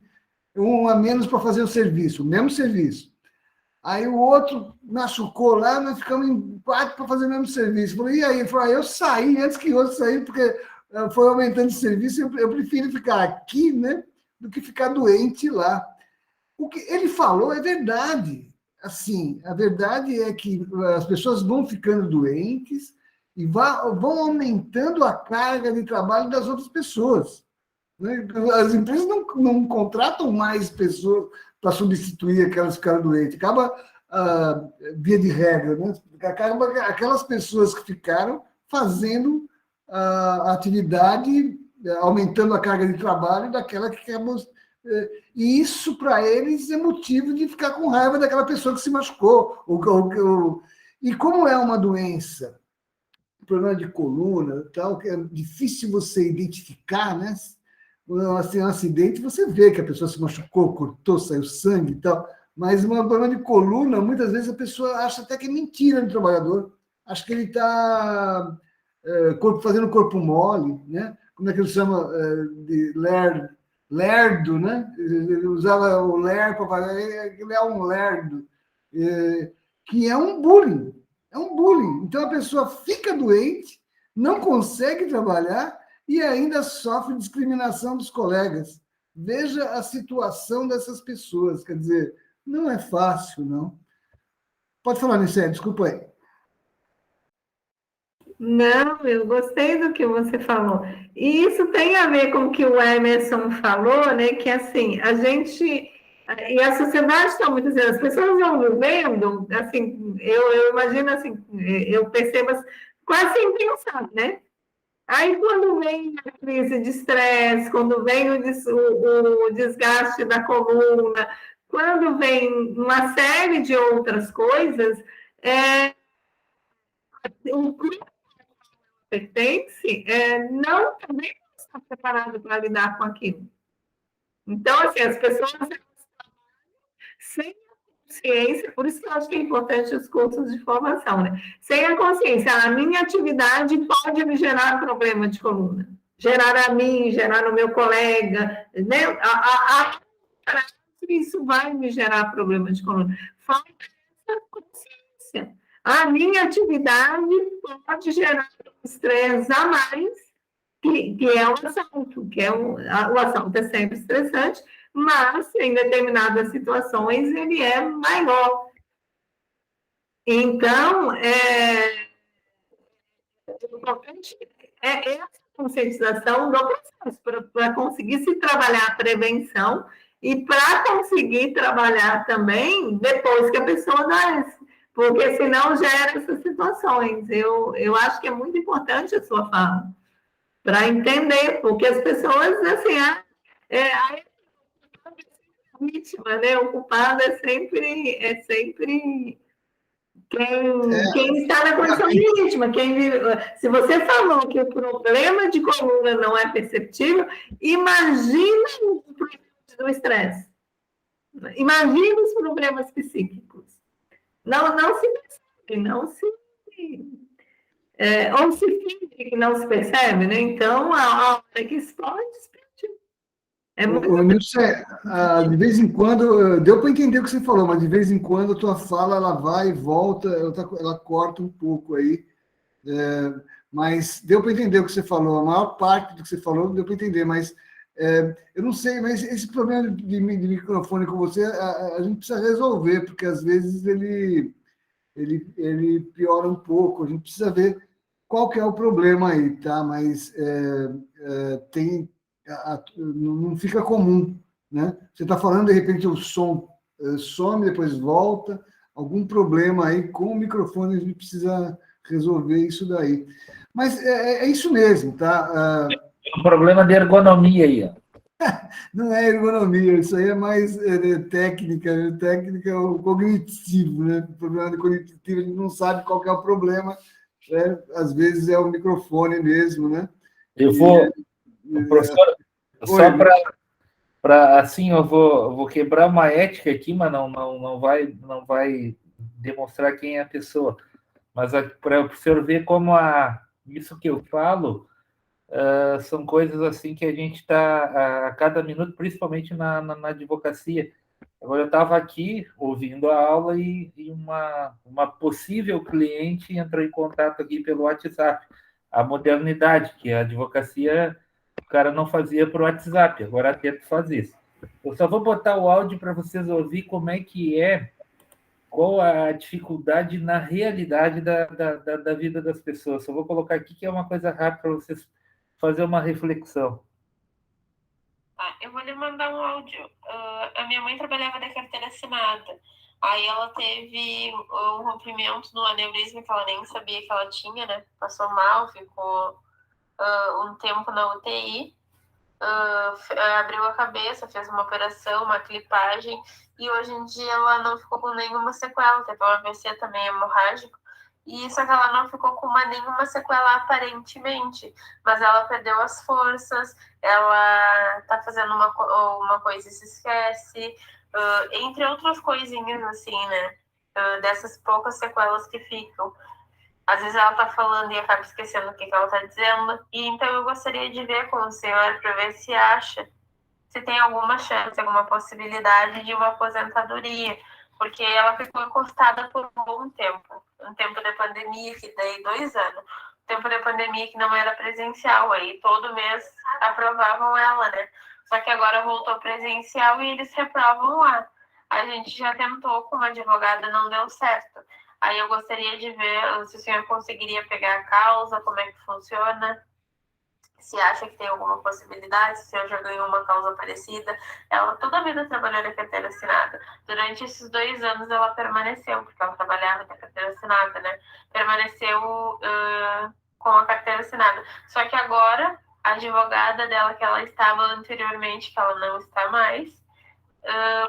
um a menos para fazer o serviço, o mesmo serviço. Aí o outro machucou lá, nós ficamos em 4 para fazer o mesmo serviço. Eu falei, e aí? Ele falou, eu saí antes que o outro sair, porque foi aumentando o serviço, eu prefiro ficar aqui, né, do que ficar doente lá. O que ele falou é verdade. Assim, a verdade é que as pessoas vão ficando doentes e vão aumentando a carga de trabalho das outras pessoas. Né? As empresas não contratam mais pessoas para substituir aquelas que ficaram doentes. Acaba, via de regra, né? Acaba aquelas pessoas que ficaram fazendo a atividade, aumentando a carga de trabalho daquela que acabam... E isso, para eles, é motivo de ficar com raiva daquela pessoa que se machucou. E como é uma doença, problema de coluna, tal, que é difícil você identificar, né? Assim, um acidente, você vê que a pessoa se machucou, cortou, saiu sangue e tal, mas um problema de coluna, muitas vezes a pessoa acha até que é mentira do trabalhador, acha que ele está fazendo corpo mole, né? Como é que ele chama? De lerdo, né? Ele usava o ler para falar, ele é um lerdo, que é um bullying. É um bullying. Então a pessoa fica doente, não consegue trabalhar e ainda sofre discriminação dos colegas. Veja a situação dessas pessoas. Quer dizer, não é fácil, não. Pode falar, Nicélio, desculpa aí. Não, eu gostei do que você falou. E isso tem a ver com o que o Emerson falou, né? Que assim, a gente... E a sociedade está muito dizendo, as pessoas vão vivendo, assim, eu imagino assim, eu percebo quase sem pensar, né? Aí, quando vem a crise de estresse, quando vem o desgaste da coluna, quando vem uma série de outras coisas, o corpo pertence não também está preparado para lidar com aquilo. Então, assim, as pessoas sem a consciência, por isso que eu acho que é importante os cursos de formação, né? Sem a consciência, a minha atividade pode me gerar problema de coluna, gerar a mim, gerar no meu colega, né? Isso vai me gerar problema de coluna. Falta essa consciência. A minha atividade pode gerar um estresse a mais, que é o assalto, o assalto é sempre estressante, mas em determinadas situações ele é maior. Então, importante essa conscientização do processo, para conseguir se trabalhar a prevenção e para conseguir trabalhar também depois que a pessoa adoece, porque senão gera essas situações. Eu acho que é muito importante a sua fala. para entender, porque as pessoas, assim, a vítima, né? O culpado é sempre quem está na condição de vítima. Se você falou que o problema de coluna não é perceptível, imagina o problema do estresse. Imagina os problemas psíquicos. Não se percebe, não se... ou se finge que não se percebe, né? Então, a hora que explode, explodiu. Nilson, de vez em quando, deu para entender o que você falou, mas de vez em quando a tua fala ela vai e volta, ela corta um pouco aí. Mas deu para entender o que você falou, a maior parte do que você falou deu para entender, mas eu não sei, mas esse problema de microfone com você, a gente precisa resolver, porque às vezes ele piora um pouco, a gente precisa ver qual que é o problema aí, tá? Mas não fica comum, né? Você está falando, de repente, o som some, depois volta, algum problema aí com o microfone, a gente precisa resolver isso daí. Mas é isso mesmo, tá? Um problema de ergonomia aí, ó. Não é ergonomia, isso aí é mais técnica ou cognitivo, né? O problema de cognitivo, a gente não sabe qual que é o problema, né? Às vezes é o microfone mesmo, né? Eu vou, professor, só para assim, eu vou quebrar uma ética aqui, mas não vai demonstrar quem é a pessoa. Mas para o senhor ver como isso que eu falo são coisas assim que a gente está a cada minuto, principalmente na advocacia. Agora, eu estava aqui ouvindo a aula e uma possível cliente entrou em contato aqui pelo WhatsApp. A modernidade, que a advocacia, o cara não fazia por WhatsApp, agora tenta fazer isso. Eu só vou botar o áudio para vocês ouvir como é que qual a dificuldade na realidade da vida das pessoas. Só vou colocar aqui que é uma coisa rápida para vocês fazer uma reflexão. Eu vou lhe mandar um áudio. A minha mãe trabalhava na carteira assinada. Aí ela teve um rompimento no aneurisma que ela nem sabia que ela tinha, né? Passou mal, ficou um tempo na UTI. Abriu a cabeça, fez uma operação, uma clipagem, e hoje em dia ela não ficou com nenhuma sequela. Teve um AVC também hemorrágico, e só que ela não ficou com nenhuma sequela aparentemente, mas ela perdeu as forças, ela tá fazendo uma coisa e se esquece, entre outras coisinhas assim, né? Dessas poucas sequelas que ficam. Às vezes ela tá falando e acaba esquecendo o que ela tá dizendo. E então eu gostaria de ver com o senhor para ver se acha se tem alguma chance, alguma possibilidade de uma aposentadoria. Porque ela ficou encostada por um bom tempo. Um tempo de pandemia, que daí 2 anos. Um tempo de pandemia que não era presencial. Aí todo mês aprovavam ela, né? Só que agora voltou presencial e eles reprovam lá. A gente já tentou com uma advogada, não deu certo. Aí eu gostaria de ver se o senhor conseguiria pegar a causa, como é que funciona, se acha que tem alguma possibilidade, se o senhor já ganhou uma causa parecida. Ela toda a vida trabalhou na carteira assinada. Durante esses 2 anos ela permaneceu, porque ela trabalhava na carteira assinada, né? Permaneceu com a carteira assinada. Só que agora, a advogada dela, que ela estava anteriormente, que ela não está mais,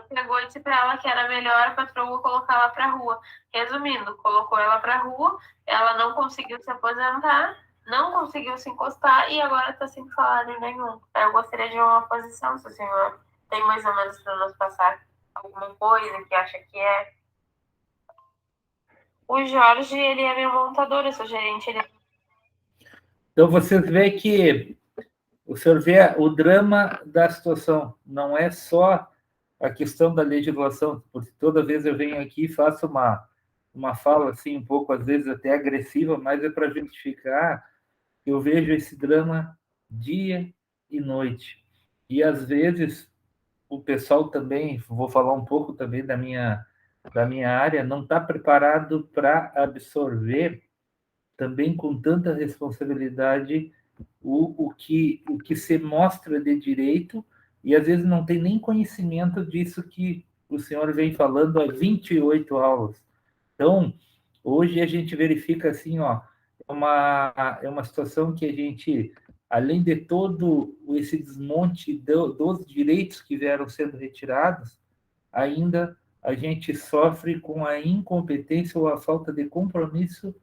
pegou e disse para ela que era melhor a patroa colocar ela para rua. Resumindo, colocou ela para rua, ela não conseguiu se aposentar, não conseguiu se encostar e agora está sem salário nenhum. Eu gostaria de uma posição, se o senhor tem mais ou menos para nos passar alguma coisa que acha que é. O Jorge, ele é meu montador, eu sou gerente. Então, vocês veem que o senhor vê o drama da situação, não é só a questão da legislação, porque toda vez eu venho aqui e faço uma fala assim, um pouco, às vezes até agressiva, mas é para justificar que eu vejo esse drama dia e noite. E, às vezes, o pessoal também, vou falar um pouco também da minha área, não está preparado para absorver também com tanta responsabilidade o que se mostra de direito e às vezes não tem nem conhecimento disso que o senhor vem falando há 28 aulas. Então, hoje a gente verifica assim, ó, é uma situação que a gente além de todo esse desmonte dos direitos que vieram sendo retirados, ainda a gente sofre com a incompetência ou a falta de compromisso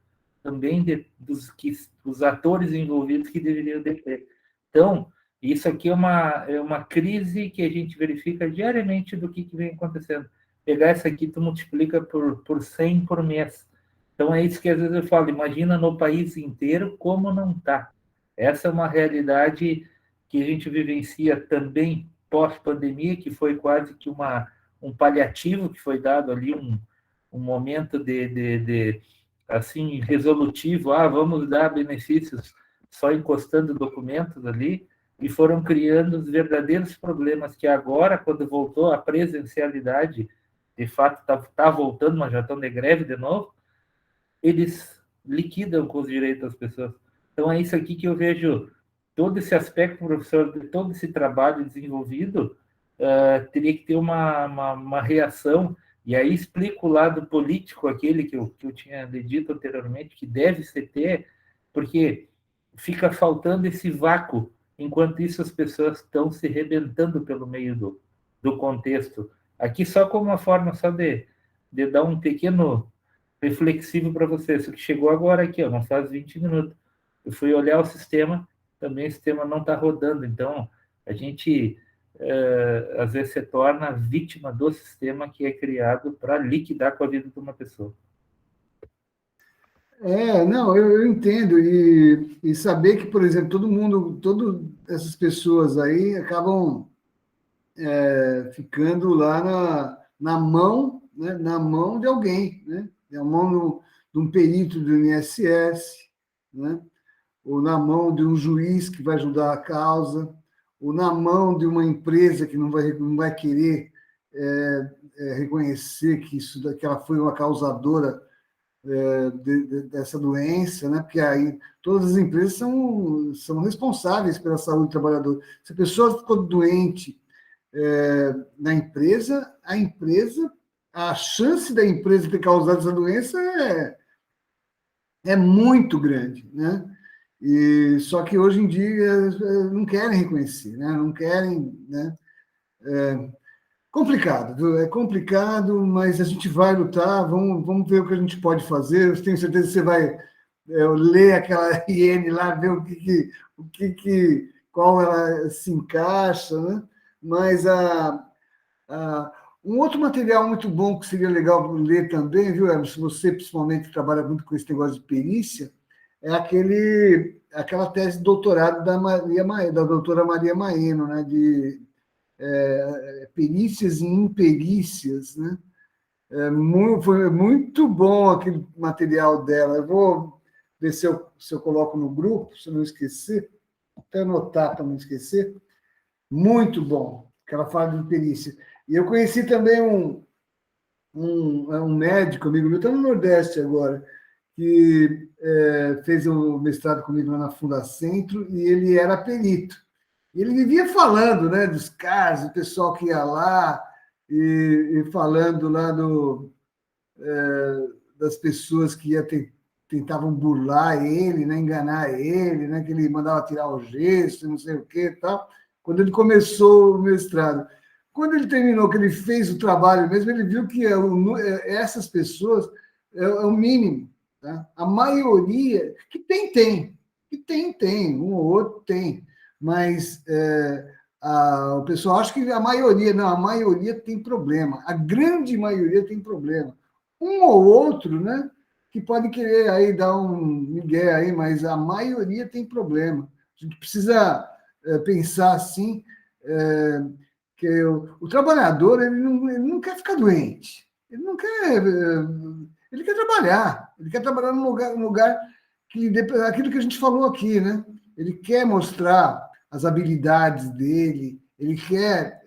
também dos atores envolvidos que deveriam ter. Então, isso aqui é uma crise que a gente verifica diariamente do que vem acontecendo. Pegar essa aqui, tu multiplica por 100 por mês. Então, é isso que às vezes eu falo, imagina no país inteiro como não está. Essa é uma realidade que a gente vivencia também pós-pandemia, que foi quase que um paliativo que foi dado ali, um momento de assim, resolutivo, vamos dar benefícios só encostando documentos ali, e foram criando os verdadeiros problemas que agora, quando voltou a presencialidade, de fato está voltando, mas já estão de greve de novo, eles liquidam com os direitos das pessoas. Então é isso aqui que eu vejo, todo esse aspecto, professor, de todo esse trabalho desenvolvido, teria que ter uma reação, e aí explico o lado político, aquele que eu tinha dito anteriormente, que deve se ter, porque fica faltando esse vácuo, enquanto isso as pessoas estão se rebentando pelo meio do contexto. Aqui só como uma forma só de dar um pequeno reflexivo para você, isso que chegou agora aqui, não faz 20 minutos. Eu fui olhar o sistema, também o sistema não está rodando, então a gente às vezes se torna vítima do sistema que é criado para liquidar com a vida de uma pessoa. Não, eu entendo, e saber que, por exemplo, todas essas pessoas aí acabam ficando lá na mão, né, na mão de alguém, né, na mão de um perito do INSS, né, ou na mão de um juiz que vai ajudar a causa, ou na mão de uma empresa que não vai querer reconhecer que ela foi uma causadora dessa doença, né? Porque aí todas as empresas são responsáveis pela saúde do trabalhador. Se a pessoa ficou doente na empresa, a chance da empresa ter causado essa doença é muito grande, né? Só que hoje em dia não querem reconhecer, né? Não querem, né? Complicado, viu? É complicado, mas a gente vai lutar, vamos ver o que a gente pode fazer. Eu tenho certeza que você vai ler aquela IN lá, ver qual ela se encaixa, né? Mas um outro material muito bom que seria legal ler também, viu, Emerson? Você, principalmente, trabalha muito com esse negócio de perícia, é aquela tese de doutorado da doutora Maria Maeno, né? De perícias e imperícias, né? Foi muito bom aquele material dela. Eu vou ver se eu coloco no grupo, se eu não esquecer, até anotar para não esquecer. Muito bom, que ela fala de perícia. E eu conheci também um médico, amigo meu, está no Nordeste agora, que fez o mestrado comigo lá na Fundacentro, e ele era perito. E ele vivia falando, né, dos casos, do pessoal que ia lá, e falando lá das pessoas que tentavam burlar ele, né, enganar ele, né, que ele mandava tirar o gesso, não sei o que e tal, quando ele começou o mestrado. Quando ele terminou, que ele fez o trabalho mesmo, ele viu que essas pessoas é o mínimo. Tá? A maioria, que tem, um ou outro tem, mas o pessoal acha que a maioria tem problema, a grande maioria tem problema. Um ou outro, né, que pode querer aí dar um migué aí, mas a maioria tem problema. A gente precisa pensar assim, que o trabalhador ele não quer ficar doente, ele não quer, ele quer trabalhar num lugar que aquilo que a gente falou aqui, né? Ele quer mostrar as habilidades dele, ele quer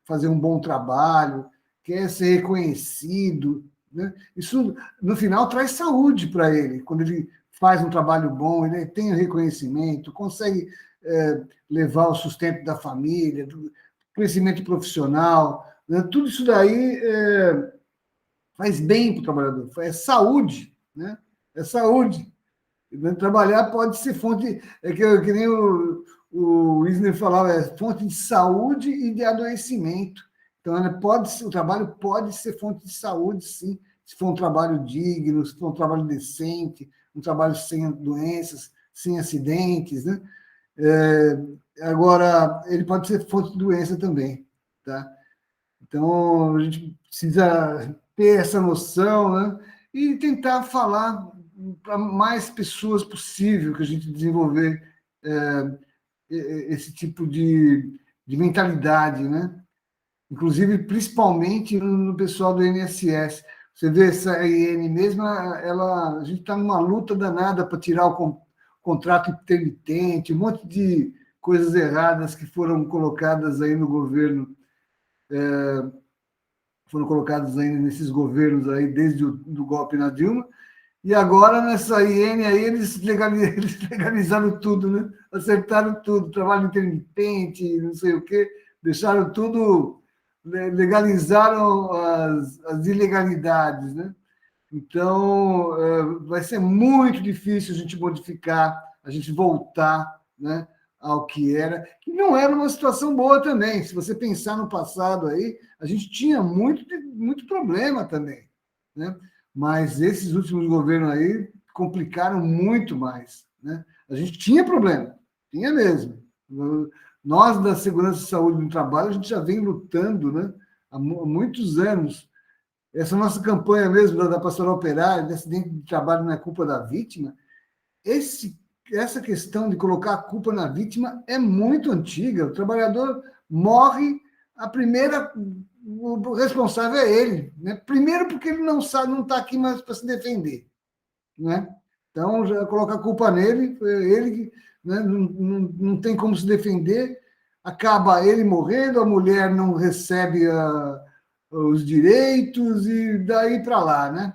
fazer um bom trabalho, quer ser reconhecido, né? Isso, no final, traz saúde para ele. Quando ele faz um trabalho bom, ele tem reconhecimento, consegue levar o sustento da família, crescimento profissional, né? Tudo isso daí faz bem para o trabalhador, é saúde, né? É saúde. Trabalhar pode ser fonte, que nem o Wisner falava, é fonte de saúde e de adoecimento. Então, o trabalho pode ser fonte de saúde, sim, se for um trabalho digno, se for um trabalho decente, um trabalho sem doenças, sem acidentes, né? Agora, ele pode ser fonte de doença também, tá? Então, a gente precisa ter essa noção, né? E tentar falar para mais pessoas possível que a gente desenvolver esse tipo de mentalidade, né? Inclusive, principalmente no pessoal do INSS. Você vê essa IN mesmo, a gente está numa luta danada para tirar o contrato intermitente, um monte de coisas erradas que foram colocadas aí no governo, foram colocadas ainda nesses governos aí, desde o do golpe na Dilma, e agora nessa IN aí eles legalizaram tudo, né? Acertaram tudo, trabalho intermitente, não sei o quê, deixaram tudo, legalizaram as ilegalidades, né? Então, vai ser muito difícil a gente modificar, a gente voltar, né, ao que era, que não era uma situação boa também. Se você pensar no passado aí, a gente tinha muito problema também, né? Mas esses últimos governos aí complicaram muito mais, né? A gente tinha problema, tinha mesmo. Nós, da Segurança e Saúde no Trabalho, a gente já vem lutando, né, há muitos anos. Essa nossa campanha mesmo da Pastoral Operária, de acidente de trabalho não é culpa da vítima, essa questão de colocar a culpa na vítima é muito antiga. O trabalhador morre, o responsável é ele, né? Primeiro porque ele não sabe, não está aqui mais para se defender, né? Então, já coloca a culpa nele, ele que, né, não tem como se defender, acaba ele morrendo, a mulher não recebe os direitos e daí para lá, né?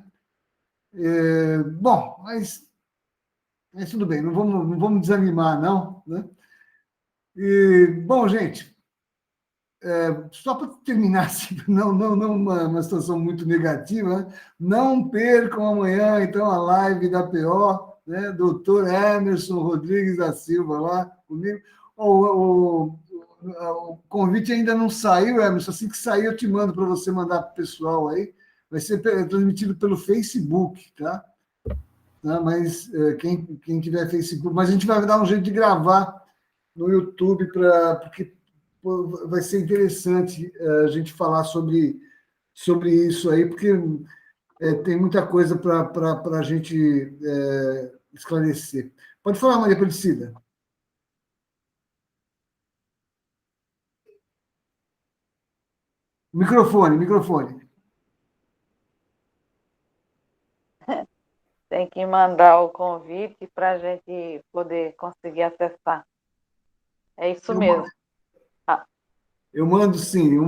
Bom, mas tudo bem, não vamos desanimar, não, né? Bom, gente, só para terminar, assim, não uma situação muito negativa, né? Não percam amanhã, então, a live da PO, né? Doutor Emerson Rodrigues da Silva lá comigo. O convite ainda não saiu, Emerson. Assim que sair, eu te mando para você mandar para o pessoal aí. Vai ser transmitido pelo Facebook, tá? Mas quem tiver Facebook, mas a gente vai dar um jeito de gravar no YouTube porque vai ser interessante a gente falar sobre isso aí, porque tem muita coisa para a gente esclarecer. Pode falar, Maria Aparecida. Microfone. Tem que mandar o convite para a gente poder conseguir acessar. É isso mesmo. Eu mando sim,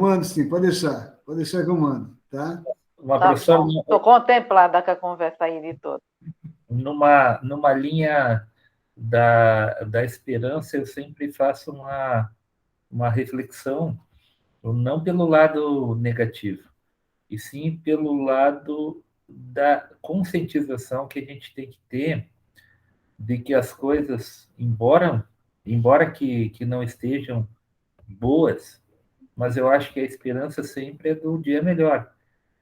pode deixar que eu mando, tá? Professora, estou contemplada com a conversa aí de todos. Numa linha da esperança, eu sempre faço uma reflexão, não pelo lado negativo, e sim pelo lado da conscientização que a gente tem que ter de que as coisas, embora que não estejam boas, mas eu acho que a esperança sempre é do dia melhor.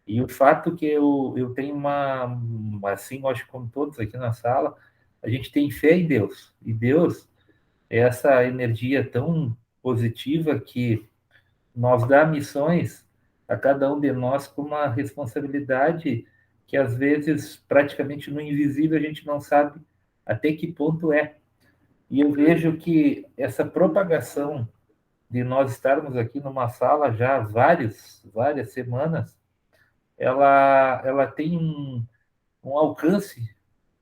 E o fato que eu tenho assim, eu acho que como todos aqui na sala, a gente tem fé em Deus. E Deus é essa energia tão positiva que nos dá missões a cada um de nós com uma responsabilidade que às vezes praticamente no invisível a gente não sabe até que ponto é. E eu vejo que essa propagação de nós estarmos aqui numa sala já há várias semanas, ela tem um alcance,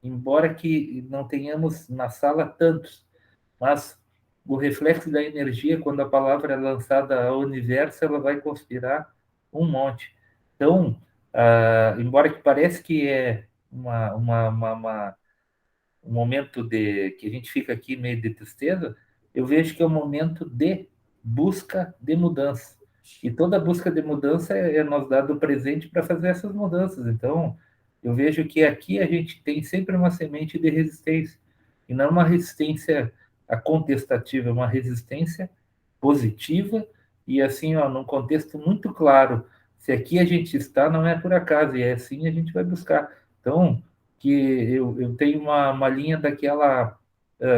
embora que não tenhamos na sala tantos, mas o reflexo da energia, quando a palavra é lançada ao universo, ela vai conspirar um monte. Então, embora que pareça que é um momento que a gente fica aqui meio de tristeza, eu vejo que é um momento de busca de mudança. E toda busca de mudança é nós dar do presente para fazer essas mudanças. Então, eu vejo que aqui a gente tem sempre uma semente de resistência, e não uma resistência contestativa, uma resistência positiva, e assim, ó, num contexto muito claro, se aqui a gente está, não é por acaso, e é assim a gente vai buscar. Então, que eu tenho uma linha daquela,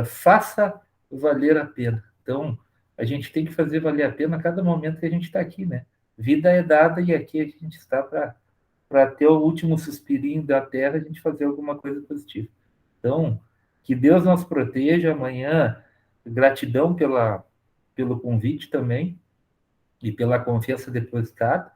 faça valer a pena. Então, a gente tem que fazer valer a pena a cada momento que a gente está aqui, né? Vida é dada e aqui a gente está para ter o último suspirinho da terra, a gente fazer alguma coisa positiva. Então, que Deus nos proteja amanhã. Gratidão pelo convite também e pela confiança depositada.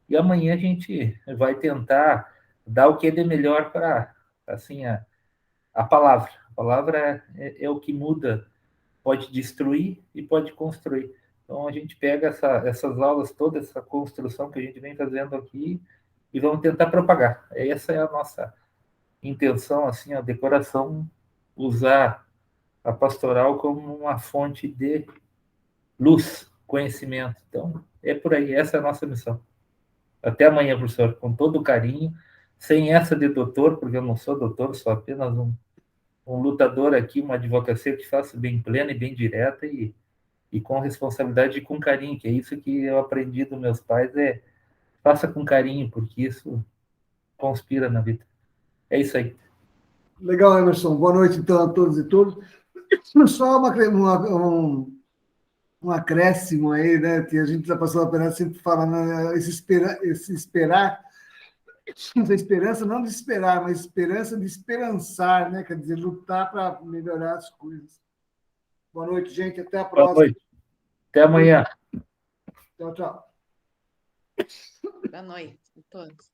E amanhã a gente vai tentar dar o que é de melhor para, assim, a palavra. A palavra é o que muda, pode destruir e pode construir. Então a gente pega essas aulas, toda essa construção que a gente vem fazendo aqui e vamos tentar propagar. Essa é a nossa intenção, assim, a decoração, usar a pastoral como uma fonte de luz, conhecimento. Então, é por aí, essa é a nossa missão. Até amanhã, professor, com todo o carinho, sem essa de doutor, porque eu não sou doutor, sou apenas um lutador aqui, uma advocacia que faço bem plena e bem direta e com responsabilidade e com carinho, que é isso que eu aprendi dos meus pais, faça com carinho, porque isso conspira na vida. É isso aí. Legal, Emerson. Boa noite, então, a todos e todas. Só um acréscimo aí, né? Que a gente já passou a pena sempre falando, né? Esse esperar, essa esperança não de esperar, mas esperança de esperançar, né? Quer dizer, lutar para melhorar as coisas. Boa noite, gente. Até a Boa próxima. noite. Até amanhã. Tchau, tchau. Boa noite a todos.